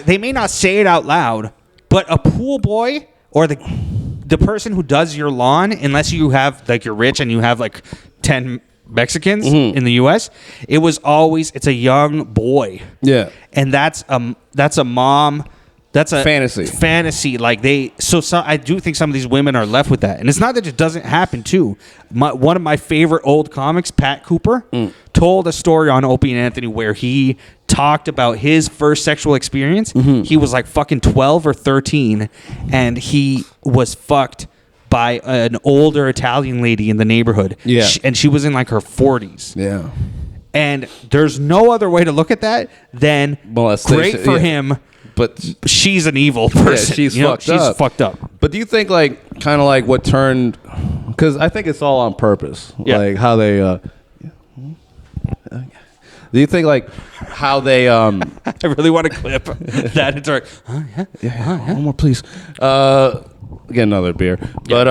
They may not say it out loud, but a pool boy or the person who does your lawn, unless you have like you're rich and you have like $10 Mexicans in the U.S., it was always it's a young boy. Yeah, and that's a mom. That's a fantasy. Like I do think some of these women are left with that, and it's not that it doesn't happen too. One of my favorite old comics, Pat Cooper, told a story on Opie and Anthony where he talked about his first sexual experience. He was like fucking 12 or 13, and he was fucked by an older Italian lady in the neighborhood. Yeah, and she was in like her 40s. Yeah, and there's no other way to look at that than great for him. But she's an evil person. Yeah, she's fucked up. But do you think like kind of like what turned? Because I think it's all on purpose. Yeah. Like how they. Do you think like how they? I really want to clip that into. One more, please. Get another beer. Yeah. But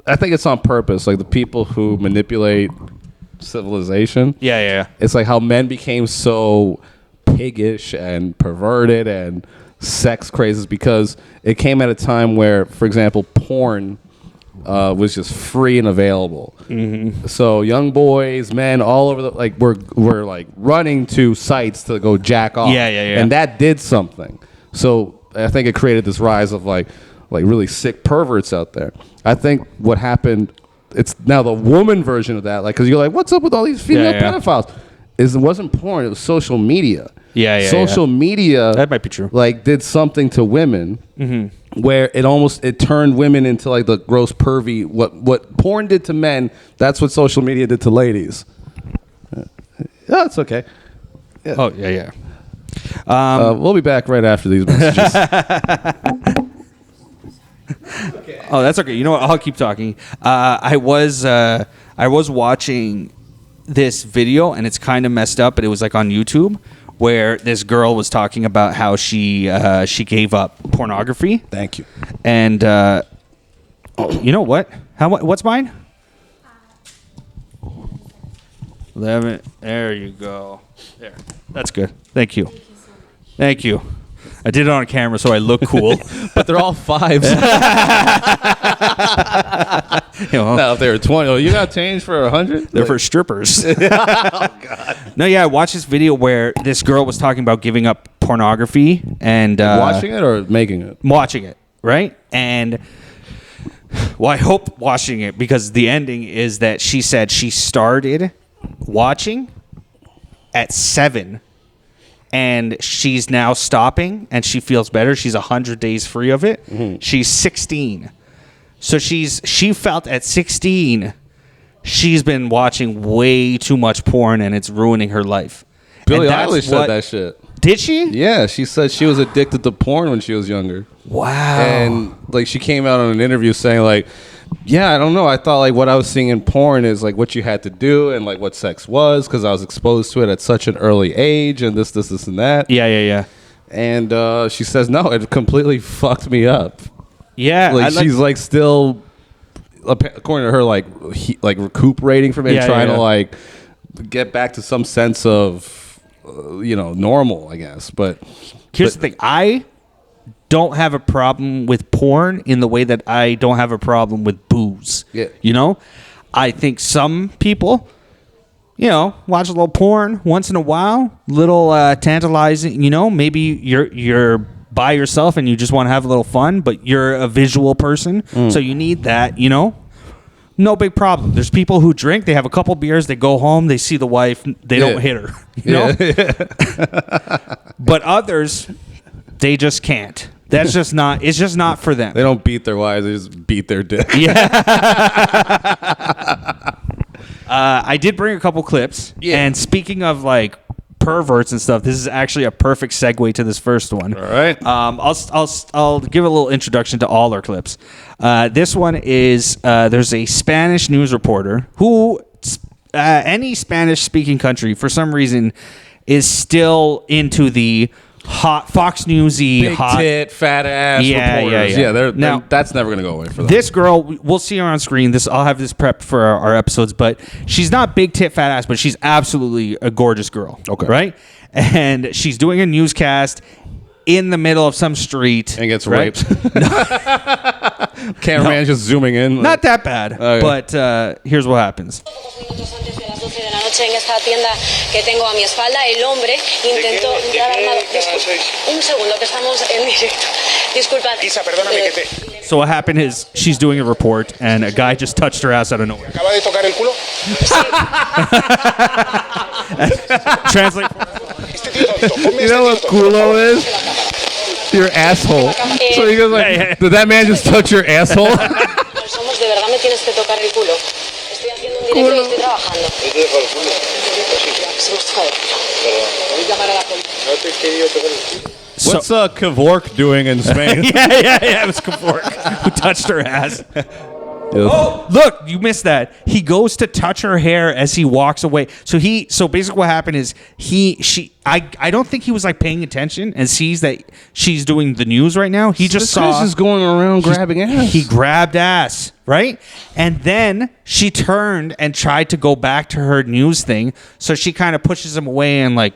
I think it's on purpose. Like the people who manipulate civilization. Yeah. It's like how men became so piggish and perverted and sex crazes because it came at a time where, for example, porn was just free and available. So young boys, men, all over were like running to sites to go jack off. Yeah. And that did something. So I think it created this rise of like really sick perverts out there. I think what happened, it's now the woman version of that. Like, because you're like, what's up with all these female pedophiles? It wasn't porn. It was social media. Social media. That might be true. Like did something to women where it turned women into like the gross pervy. What porn did to men, that's what social media did to ladies. Yeah, it's okay. Yeah. Oh yeah. We'll be back right after these messages. Okay. Oh, that's okay. You know what? I'll keep talking. I was watching this video, and it's kind of messed up, but it was like on YouTube, where this girl was talking about how she gave up pornography. Thank you. And you know what? What's mine? 11. There you go. There. That's good. Thank you. Thank you. I did it on camera so I look cool. But they're all 5s. Now, if they were 20, you got change for 100? They're for strippers. Oh, God. No, yeah, I watched this video where this girl was talking about giving up pornography and... watching it or making it? Watching it, right? And... Well, I hope watching it, because the ending is that she said she started watching at 7 and she's now stopping and she feels better. She's 100 days free of it. She's 16. So she felt at 16 she's been watching way too much porn and it's ruining her life. Billie Eilish said that shit. Did she? Yeah, she said she was addicted to porn when she was younger. Wow. And like she came out on an interview saying like, yeah, I don't know. I thought like what I was seeing in porn is like what you had to do and like what sex was because I was exposed to it at such an early age and this and that. Yeah. And she says, no, it completely fucked me up. Yeah. Like she's like still, according to her, like recuperating from it, trying to like get back to some sense of, normal, I guess. But here's the thing. I don't have a problem with porn in the way that I don't have a problem with booze. Yeah. I think some people, watch a little porn once in a while, little tantalizing, maybe you're by yourself and you just want to have a little fun, but you're a visual person, so you need that, no big problem. There's people who drink, they have a couple beers, they go home, they see the wife, they don't hit her, But others, they just can't. That's just not, it's just not for them. They don't beat their wives, they just beat their dick. Yeah. I did bring a couple clips. Yeah. And speaking of like perverts and stuff, this is actually a perfect segue to this first one. All right. I'll give a little introduction to all our clips. This one is there's a Spanish news reporter who any Spanish speaking country for some reason is still into the hot Fox Newsy, big hot tit, fat ass reporters. Yeah, that's never gonna go away for them. This girl, we'll see her on screen. I'll have this prepped for our episodes, but she's not big tit, fat ass, but she's absolutely a gorgeous girl. Okay, right? And she's doing a newscast in the middle of some street and gets raped. Cameraman just zooming in. Not that bad, Okay. but here's what happens. En esta tienda que tengo a mi espalda, el hombre intentó dar armado. Un segundo, que estamos en directo. Disculpa. Isa, perdóname que te... So what happened is she's doing a report, and a guy just touched her ass out of nowhere. ¿Acaba de tocar el culo? Translate. Este tío tonto, ponme You know what este tío tonto, por culo favor. is? Your asshole. So he goes like, did that man just touch your asshole? Somos, de verdad me tienes que tocar el culo. Estoy haciendo un directo y estoy trabajando. ¿Yo te dejo el culo? Se me toca el culo. ¿Podéis llamar a la policía? No te he querido tocar el culo. What's Kevork doing in Spain? yeah. It was Kevork who touched her ass. Oh, look, you missed that. He goes to touch her hair as he walks away. So basically what happened is I don't think he was like paying attention and sees that she's doing the news right now. He just saw just going around grabbing ass. He grabbed ass, right? And then she turned and tried to go back to her news thing. So she kind of pushes him away and like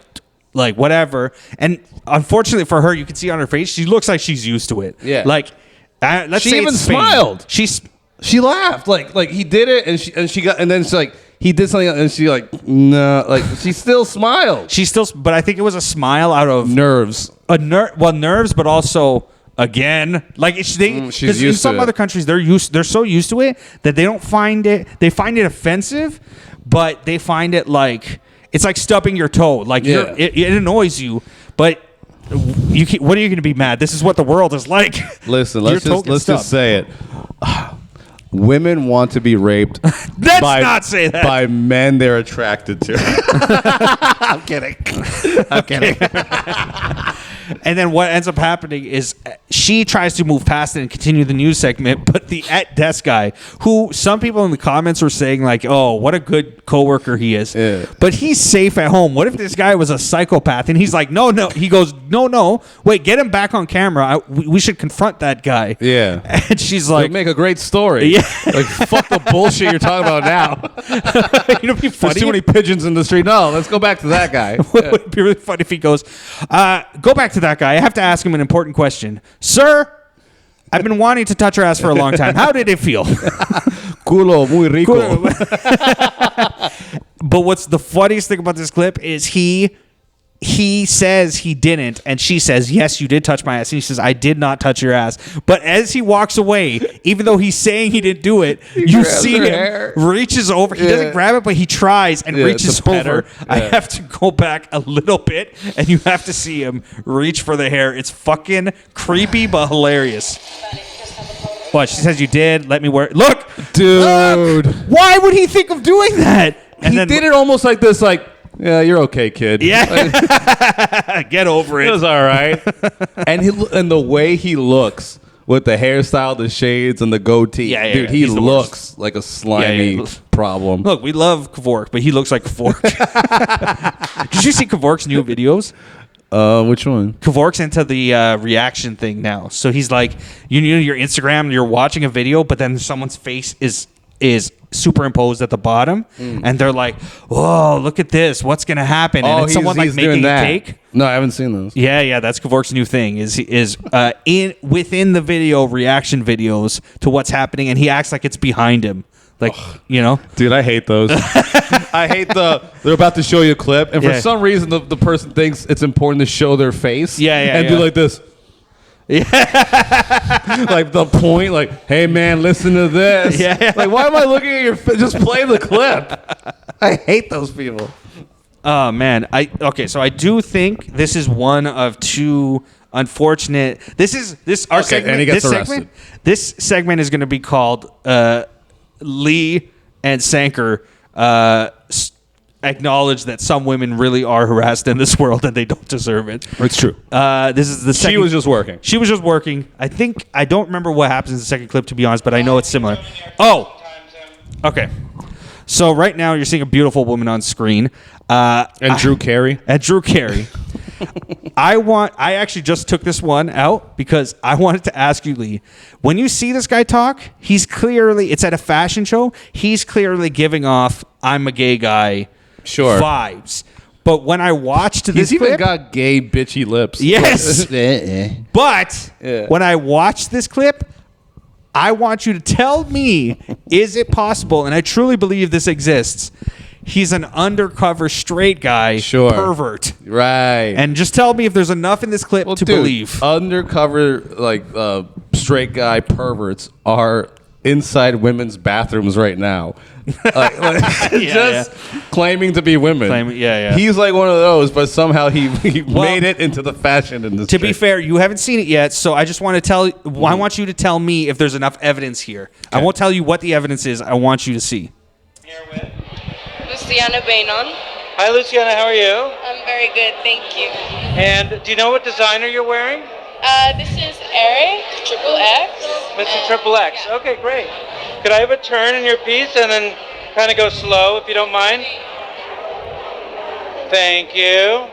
whatever. And unfortunately for her, you can see on her face, she looks like she's used to it. Yeah. Like, let's She say even it's Spain. smiled. She laughed like he did it and she got and then she like he did something and she like no like she still smiled. but I think it was a smile out of Nerves. nerves, but also again, like she's because in used some to it. other countries they're so used to it that they find it offensive, but they find it like it's like stubbing your toe. Like Yeah. it annoys you, but what are you going to be mad? This is what the world is like. Listen, Your let's toe gets just stubbed. say it. Women want to be raped. Let's not say that. By men they're attracted to. I'm kidding. And then what ends up happening is she tries to move past it and continue the news segment, but the at desk guy, who some people in the comments were saying like, "Oh, what a good coworker he is," but he's safe at home. What if this guy was a psychopath? And he's like, "No." He goes, "No. Wait, get him back on camera. We should confront that guy." Yeah. And she's like, It'd make a great story. Yeah. Like fuck the bullshit you're talking about now. "You know, it'd be There's funny. too many pigeons in the street. No, let's go back to that guy. It would be really funny if he goes, go back to that guy. I have to ask him an important question. Sir, I've been wanting to touch your ass for a long time. How did it feel?" Culo muy rico. But what's the funniest thing about this clip is he says he didn't, and she says, "Yes, you did touch my ass." And he says, "I did not touch your ass." But as he walks away, even though he's saying he didn't do it, you grabs see her him hair. reaches over. He doesn't grab it, but he tries and reaches to pet over. her. I Yeah. have to go back a little bit, and you have to see him reach for the hair. It's fucking creepy but hilarious. What? She says you did. Let me wear it. Look, Dude. why would he think of doing that? And He did it almost like this, like, yeah, you're okay, kid. Yeah, get over It it. was all right. and the way he looks with the hairstyle, the shades, and the goatee. Yeah, Dude, he he's the looks like a slimy Yeah. problem. Look, we love Kevork, but he looks like Kevork. Did you see Kevork's new videos? Which one? Kevork's into the reaction thing now. So he's like, you know, your Instagram, you're watching a video, but then someone's face is superimposed at the bottom, and they're like, "Whoa, look at this! What's gonna happen?" And it's someone like making a cake. No, I haven't seen those. Yeah, that's Kevork's new thing. Is within the video reaction videos to what's happening, and he acts like it's behind him. Like, you know? Dude, I hate those. I hate they're about to show you a clip, and for Yeah. some reason the person thinks it's important to show their face. And do like this. Yeah. Like the point, like, hey man, listen to this. Yeah. Like, why am I looking at your face? Just play the clip. I hate those people. Oh, man. So I do think this is one of two unfortunate. Our segment. and he gets this arrested. segment. This segment is going to be called Lee and Sanker acknowledge that some women really are harassed in this world and they don't deserve it. It's true. This is the second. She was just working. She was just working. I don't remember what happens in the second clip, to be honest, but I know it's similar. Oh, okay. So right now you're seeing a beautiful woman on screen. And Drew Carey. I actually just took this one out because I wanted to ask you, Lee, when you see this guy talk, it's at a fashion show. He's clearly giving off "I'm a gay guy" vibes. But when I watched this He's even clip, got gay bitchy lips. yes. But when I watched this clip, I want you to tell me, is it possible, and I truly believe this exists, he's an undercover straight guy pervert. Right. And just tell me if there's enough in this clip to believe. Undercover, like, straight guy perverts are inside women's bathrooms right now. Claiming to be women. He's like one of those, but somehow he made it into the fashion industry. To be fair, you haven't seen it yet, so I just want to I want you to tell me if there's enough evidence here. Okay. I won't tell you what the evidence is. I want you to see. Here with Luciana Bainon. Hi, Luciana. How are you? I'm very good, thank you. And do you know what designer you're wearing? This is Eric XXX. Mr. Triple X. Yeah. Okay, great. Could I have a turn in your piece and then kind of go slow, if you don't mind? Thank you.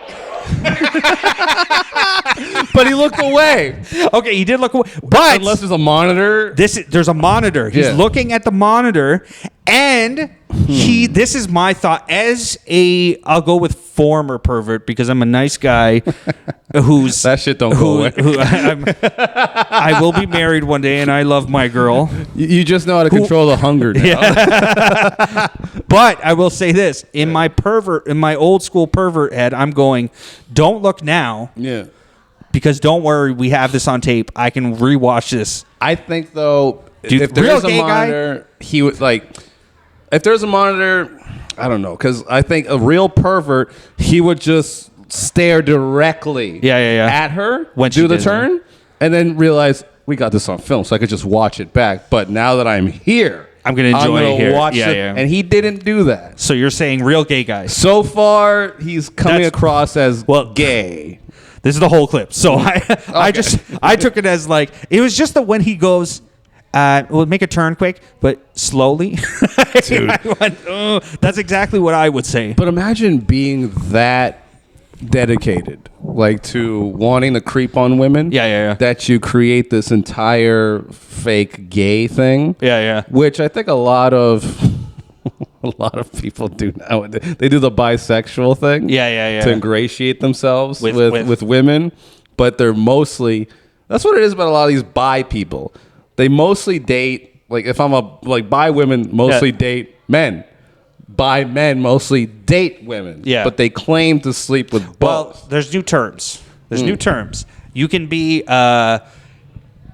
But he looked away. Okay, he did look away. But unless there's a monitor. There's a monitor. He's looking at the monitor, and this is my thought I'll go with former pervert because I'm a nice guy who's that shit don't go away. I will be married one day, and I love my girl. You just know how to control the hunger now. Yeah. But I will say this: in my old school pervert head, I'm going, don't look now. Yeah. Because don't worry, we have this on tape. I can rewatch this. I think though, if there's a monitor, he would like. If there's a monitor, I don't know, because I think a real pervert, he would just stare directly at her, when do the turn, and then realize we got this on film, so I could just watch it back. But now that I'm here, I'm going to enjoy it here. Watch it, and he didn't do that. So you're saying real gay guy. So far, he's coming across as gay. This is the whole clip. So I took it as like, it was just when he goes, we'll make a turn quick, but slowly. Dude. That's exactly what I would say. But imagine being that dedicated, like to wanting to creep on women. That you create this entire fake gay thing. Which I think a lot of people do now. They do the bisexual thing. To ingratiate themselves with women, but they're mostly. That's what it is about a lot of these bi people. They mostly date, like if I'm bi women mostly date men. Bi men mostly date women. But they claim to sleep with both. Well, there's new terms. New terms. You can be bi.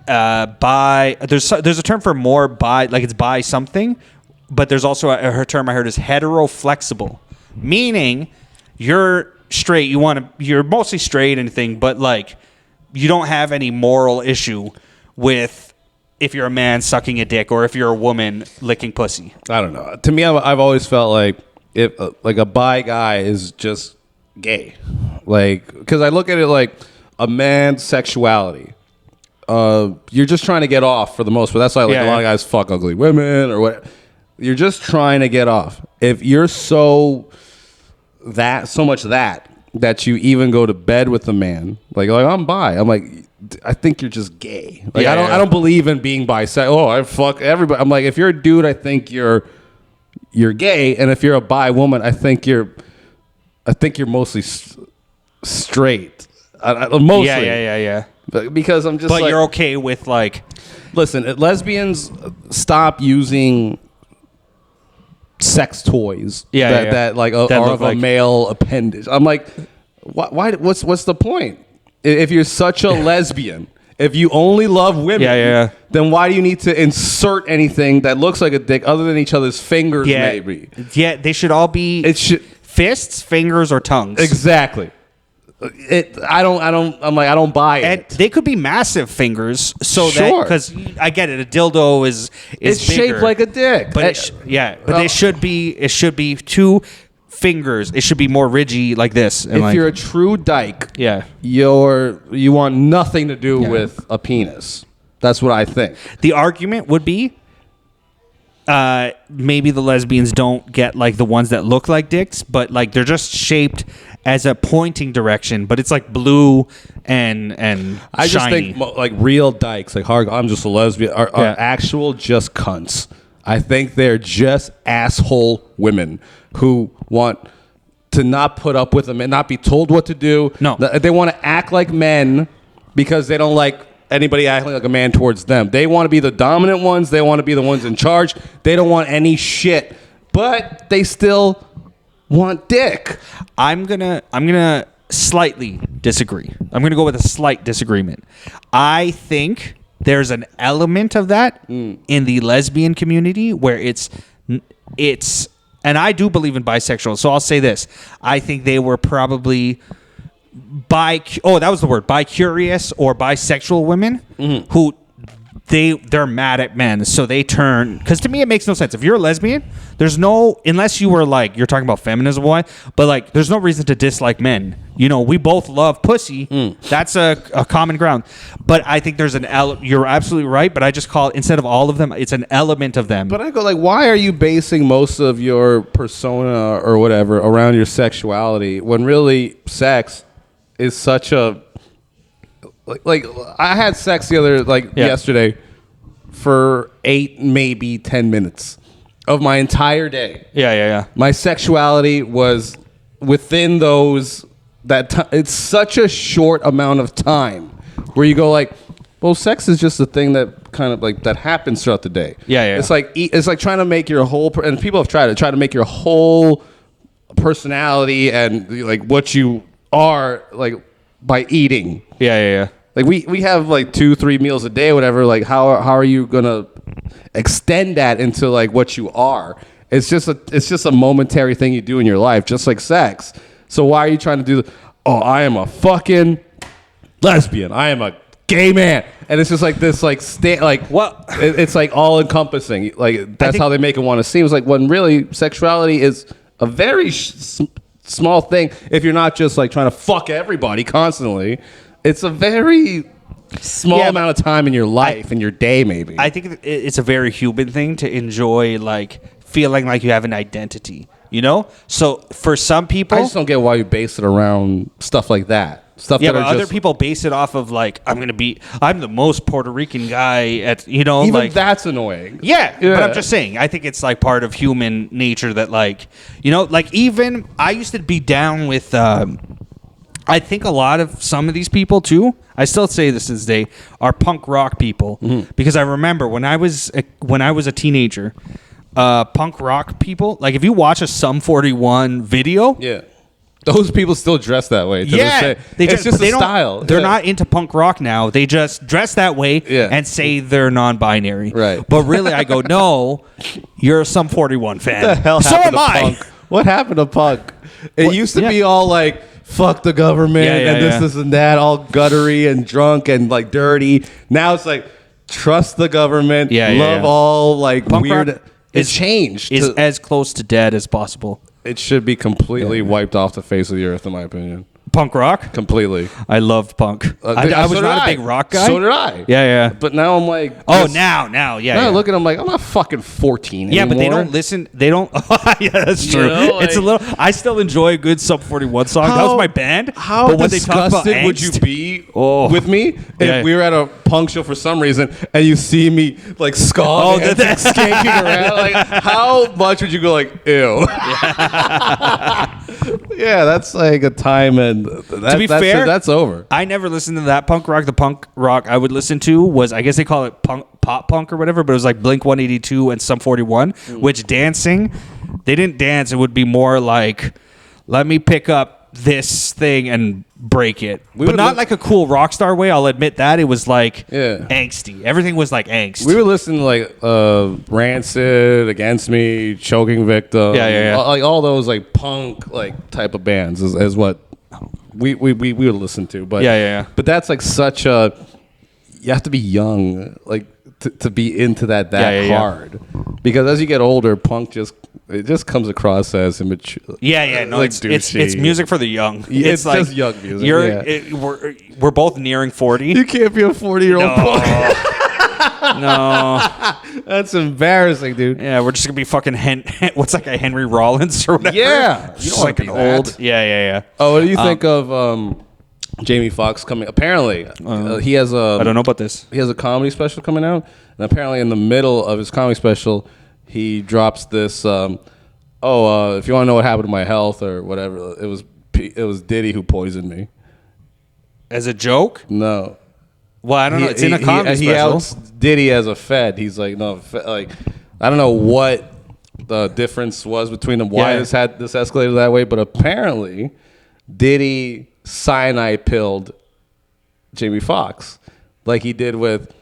There's a term for more bi, like it's bi something, but there's also a term I heard is heteroflexible, meaning you're straight. You're mostly straight and thing, but like you don't have any moral issue with. If you're a man sucking a dick or if you're a woman licking pussy. I don't know. To me, I've always felt like if like a bi guy is just gay. Like, because I look at it like a man's sexuality. You're just trying to get off for the most part. That's why a lot of guys fuck ugly women or what. You're just trying to get off. If you're so much that you even go to bed with a man, like I'm bi. I'm like, I think you're just gay. Like I don't believe in being bisexual. Oh, I fuck everybody. I'm like, if you're a dude, I think you're gay, and if you're a bi woman, I think you're mostly straight. Mostly. Yeah. But because I'm just. But you're okay with like. Listen, lesbians stop using sex toys that like are of a male appendage. I'm like, why? What's the point? If you're such a lesbian, if you only love women, then why do you need to insert anything that looks like a dick other than each other's fingers? Maybe. Yeah, they should all be. Fists, fingers, or tongues. Exactly. I don't buy it. And they could be massive fingers, so that because I get it, a dildo is it's bigger, shaped like a dick. But they should be. It should be 2 fingers. It should be more ridgy like this. And if you're a true dyke, you want nothing to do with a penis. That's what I think. The argument would be. Maybe the lesbians don't get like the ones that look like dicks, but like they're just shaped as a pointing direction, but it's like blue and I shiny. just think like real dykes, like I'm just a lesbian, are actual just cunts. I think they're just asshole women who want to not put up with them and not be told what to do. No, they want to act like men because they don't like anybody acting like a man towards them. They want to be the dominant ones. They want to be the ones in charge. They don't want any shit, but they still want dick. I'm gonna slightly disagree. I'm gonna go with a slight disagreement. I think there's an element of that in the lesbian community where it's, and I do believe in bisexual. So I'll say this: I think they were probably bi-curious or bisexual women who they're mad at men, so they turn. Because to me, it makes no sense. If you're a lesbian, there's no, unless you were like, you're talking about feminism, why? But like, there's no reason to dislike men. You know, we both love pussy. That's a common ground. But I think there's you're absolutely right. But I just call it, instead of all of them, it's an element of them. But I go like, why are you basing most of your persona or whatever around your sexuality when really sex is such a like I had sex yesterday for 8 maybe 10 minutes of my entire day. Yeah. My sexuality was within those it's such a short amount of time where you go like, well, sex is just a thing that kind of like that happens throughout the day. Yeah. It's like trying to make your whole and people have tried to make your whole personality and like what you are like by eating. Yeah. Like we have like 2-3 meals a day or whatever. Like how are you gonna extend that into like what you are? It's just a momentary thing you do in your life, just like sex. So why are you trying to do I am a fucking lesbian. I am a gay man. And it's just like this like it's like all encompassing. Like that's how they make it want to seem. It's like when really sexuality is a very small thing. If you're not just like trying to fuck everybody constantly. It's a very small amount of time in your life, in your day, maybe. I think it's a very human thing to enjoy, like, feeling like you have an identity, you know? So, for some people... I just don't get why you base it around stuff like that. Stuff that but are other just, people base it off of, like, I'm the most Puerto Rican guy at, you know, even like... that's annoying. Yeah, but I'm just saying, I think it's, like, part of human nature that, like, you know, like, even... I used to be down with... I think a lot of some of these people too, I still say this to this day, are punk rock people. Because I remember when I was a teenager, punk rock people, like if you watch a Sum 41 video, those people still dress that way. It's just a style. They're not into punk rock now. They just dress that way and say they're non-binary. Right. But really, I go, no, you're a Sum 41 fan. What the hell so happened am to I. punk? What happened to punk? It used to be all like, fuck the government and this and that, all guttery and drunk and like dirty. Now it's like, trust the government, love all like punk weird. Rock it's changed. Is as close to dead as possible. It should be completely wiped off the face of the earth, in my opinion. Punk rock? Completely. I loved punk. I was not a big rock guy. So did I. Yeah. But now I'm like... now, Now I look at them like, I'm not fucking 14 anymore. Yeah, but they don't listen. They don't... yeah, that's true. You know, like, it's a little... I still enjoy a good Sum 41 song. That was my band. How but when disgusted they talk about would you be with me if we were at a punk show for some reason and you see me like skalling and skanking around? Like, how much would you go like, ew? Yeah, that's like a time and... to be fair, that's over. I never listened to that punk rock. The punk rock I would listen to was, I guess they call it pop punk or whatever, but it was like Blink 182 and Sum 41, which dancing, they didn't dance. It would be more like, let me pick up this thing and break it. But not like a cool rock star way. I'll admit that. It was like angsty. Everything was like angst. We were listening to like Rancid, Against Me, Choking Victim. Yeah. Like all those like punk like type of bands is what we would listen to. But But that's like such a... You have to be young like to be into that hard. Because as you get older, punk just comes across as immature. No, like it's music for the young. It's like, just young music. We're both nearing 40. You can't be a 40-year-old punk. No, that's embarrassing, dude. Yeah, we're just gonna be fucking what's like a Henry Rollins or whatever. Yeah, you don't like an old. Yeah. Oh, what do you think of Jamie Foxx coming? Apparently, he has a... I don't know about this. He has a comedy special coming out, and apparently in the middle of his comedy special, he drops this, if you want to know what happened to my health or whatever, it was Diddy who poisoned me. As a joke? No. Well, I don't know. It's in a comedy he special. outs Diddy as a Fed. He's like, no, like I don't know what the difference was between them. Why this escalated that way? But apparently, Diddy cyanide pilled Jamie Foxx, like he did with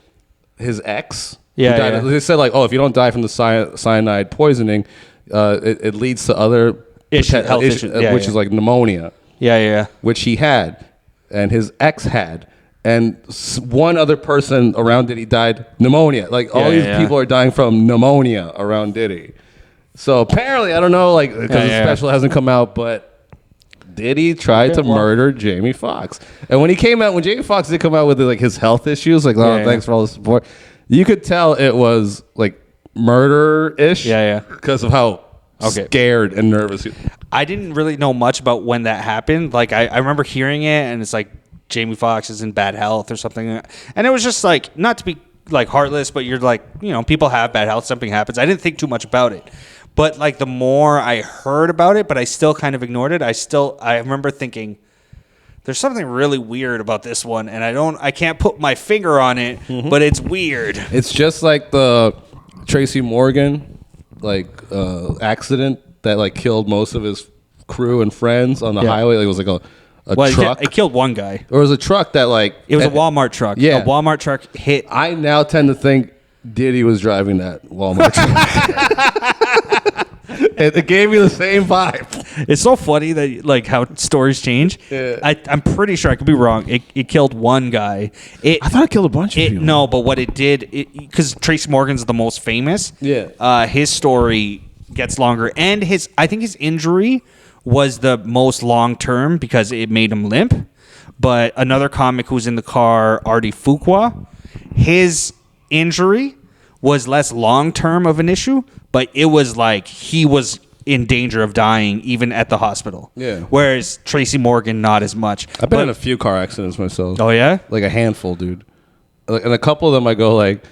his ex. Yeah, They said like, oh, if you don't die from the cyanide poisoning, it leads to other health issues, which is like pneumonia. Yeah. Which he had, and his ex had, and one other person around Diddy died pneumonia. Like all these people are dying from pneumonia around Diddy. So apparently, I don't know, like because the special hasn't come out, but Diddy tried to murder Jamie Foxx. And when Jamie Foxx did come out with like his health issues, like, thanks for all the support, you could tell it was like murder-ish. Because of how scared and nervous he was. I didn't really know much about when that happened. Like, I remember hearing it, and it's like Jamie Foxx is in bad health or something. And it was just like, not to be like heartless, but you're like, you know, people have bad health, something happens. I didn't think too much about it. But like the more I heard about it, but I still kind of ignored it. I remember thinking there's something really weird about this one, and I can't put my finger on it, but it's weird. It's just like the Tracy Morgan accident that like killed most of his crew and friends on the highway. Like, it was like a truck. It killed one guy. Or it was a truck that like it was a Walmart truck. Yeah, a Walmart truck hit. I now tend to think Diddy was driving that Walmart truck. It gave me the same vibe. It's so funny that like how stories change. Yeah. I'm pretty sure I could be wrong. It killed one guy. I thought it killed a bunch of people. No, but what it did, because Tracy Morgan's the most famous. Yeah. His story gets longer, and I think his injury was the most long term because it made him limp. But another comic who's in the car, Artie Fuqua, his injury was less long term of an issue, but it was like he was in danger of dying even at the hospital. Yeah. Whereas Tracy Morgan, not as much. I've been in a few car accidents myself. Oh yeah? Like a handful, dude. Like, and a couple of them I go like,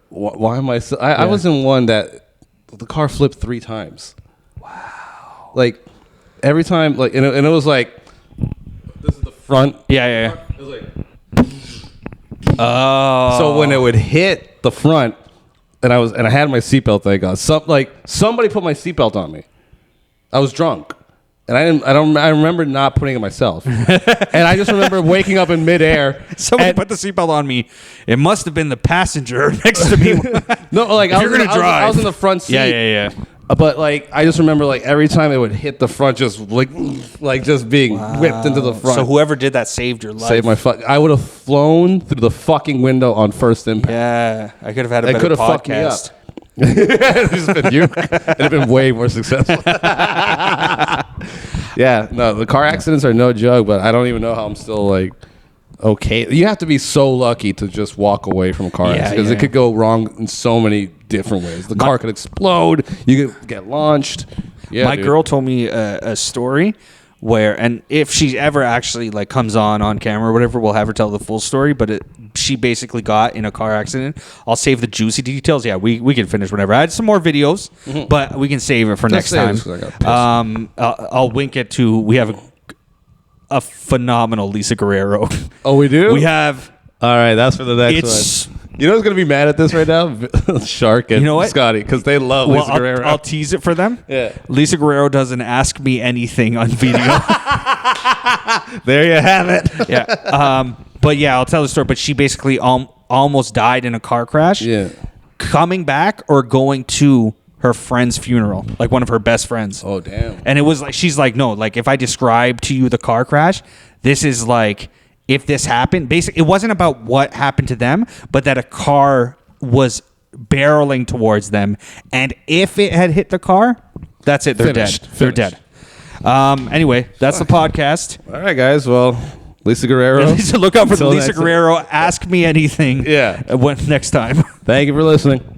why am I so... I was in one that the car flipped 3 times. Wow. Like every time, like, and it was like, this is the front. Yeah. It was like... Oh. So when it would hit the front, and I had my seatbelt, thank God. Somebody put my seatbelt on me. I was drunk, and I remember not putting it myself, and I just remember waking up in midair. Somebody put the seatbelt on me. It must have been the passenger next to me. No, like I was in the front seat. Yeah. But like I just remember like every time it would hit the front, just like just being whipped into the front. So whoever did that saved your life. Saved my I would have flown through the fucking window on first impact. Yeah, I could have had a better podcast. It'd have been way more successful. Yeah, no, the car accidents are no joke, but I don't even know how I'm still like okay. You have to be so lucky to just walk away from a car accident because it could go wrong in so many different ways. The car could explode. You could get launched. Yeah, my girl told me a story where, and if she ever actually like comes on camera or whatever, we'll have her tell the full story. But she basically got in a car accident. I'll save the juicy details. Yeah, we can finish whenever. I had some more videos, but we can save it for next time. I'll wink it to. We have a phenomenal Lisa Guerrero. Oh, we do? We have. All right, that's for the next one. You know who's going to be mad at this right now? Shark and Scotty, because they love Lisa Guerrero. I'll tease it for them. Yeah. Lisa Guerrero doesn't ask me anything on video. There you have it. Yeah. But yeah, I'll tell the story. But she basically almost died in a car crash. Yeah. Coming back or going to her friend's funeral, like one of her best friends. Oh, damn. And it was like, she's like, no, like if I describe to you the car crash, this is like, if this happened, basically, it wasn't about what happened to them, but that a car was barreling towards them. And if it had hit the car, that's it. They're dead. They're dead. Anyway, that's the podcast. All right, guys. Well, Lisa Guerrero. Look out for the Lisa Guerrero. Ask me anything. Yeah. Next time. Thank you for listening.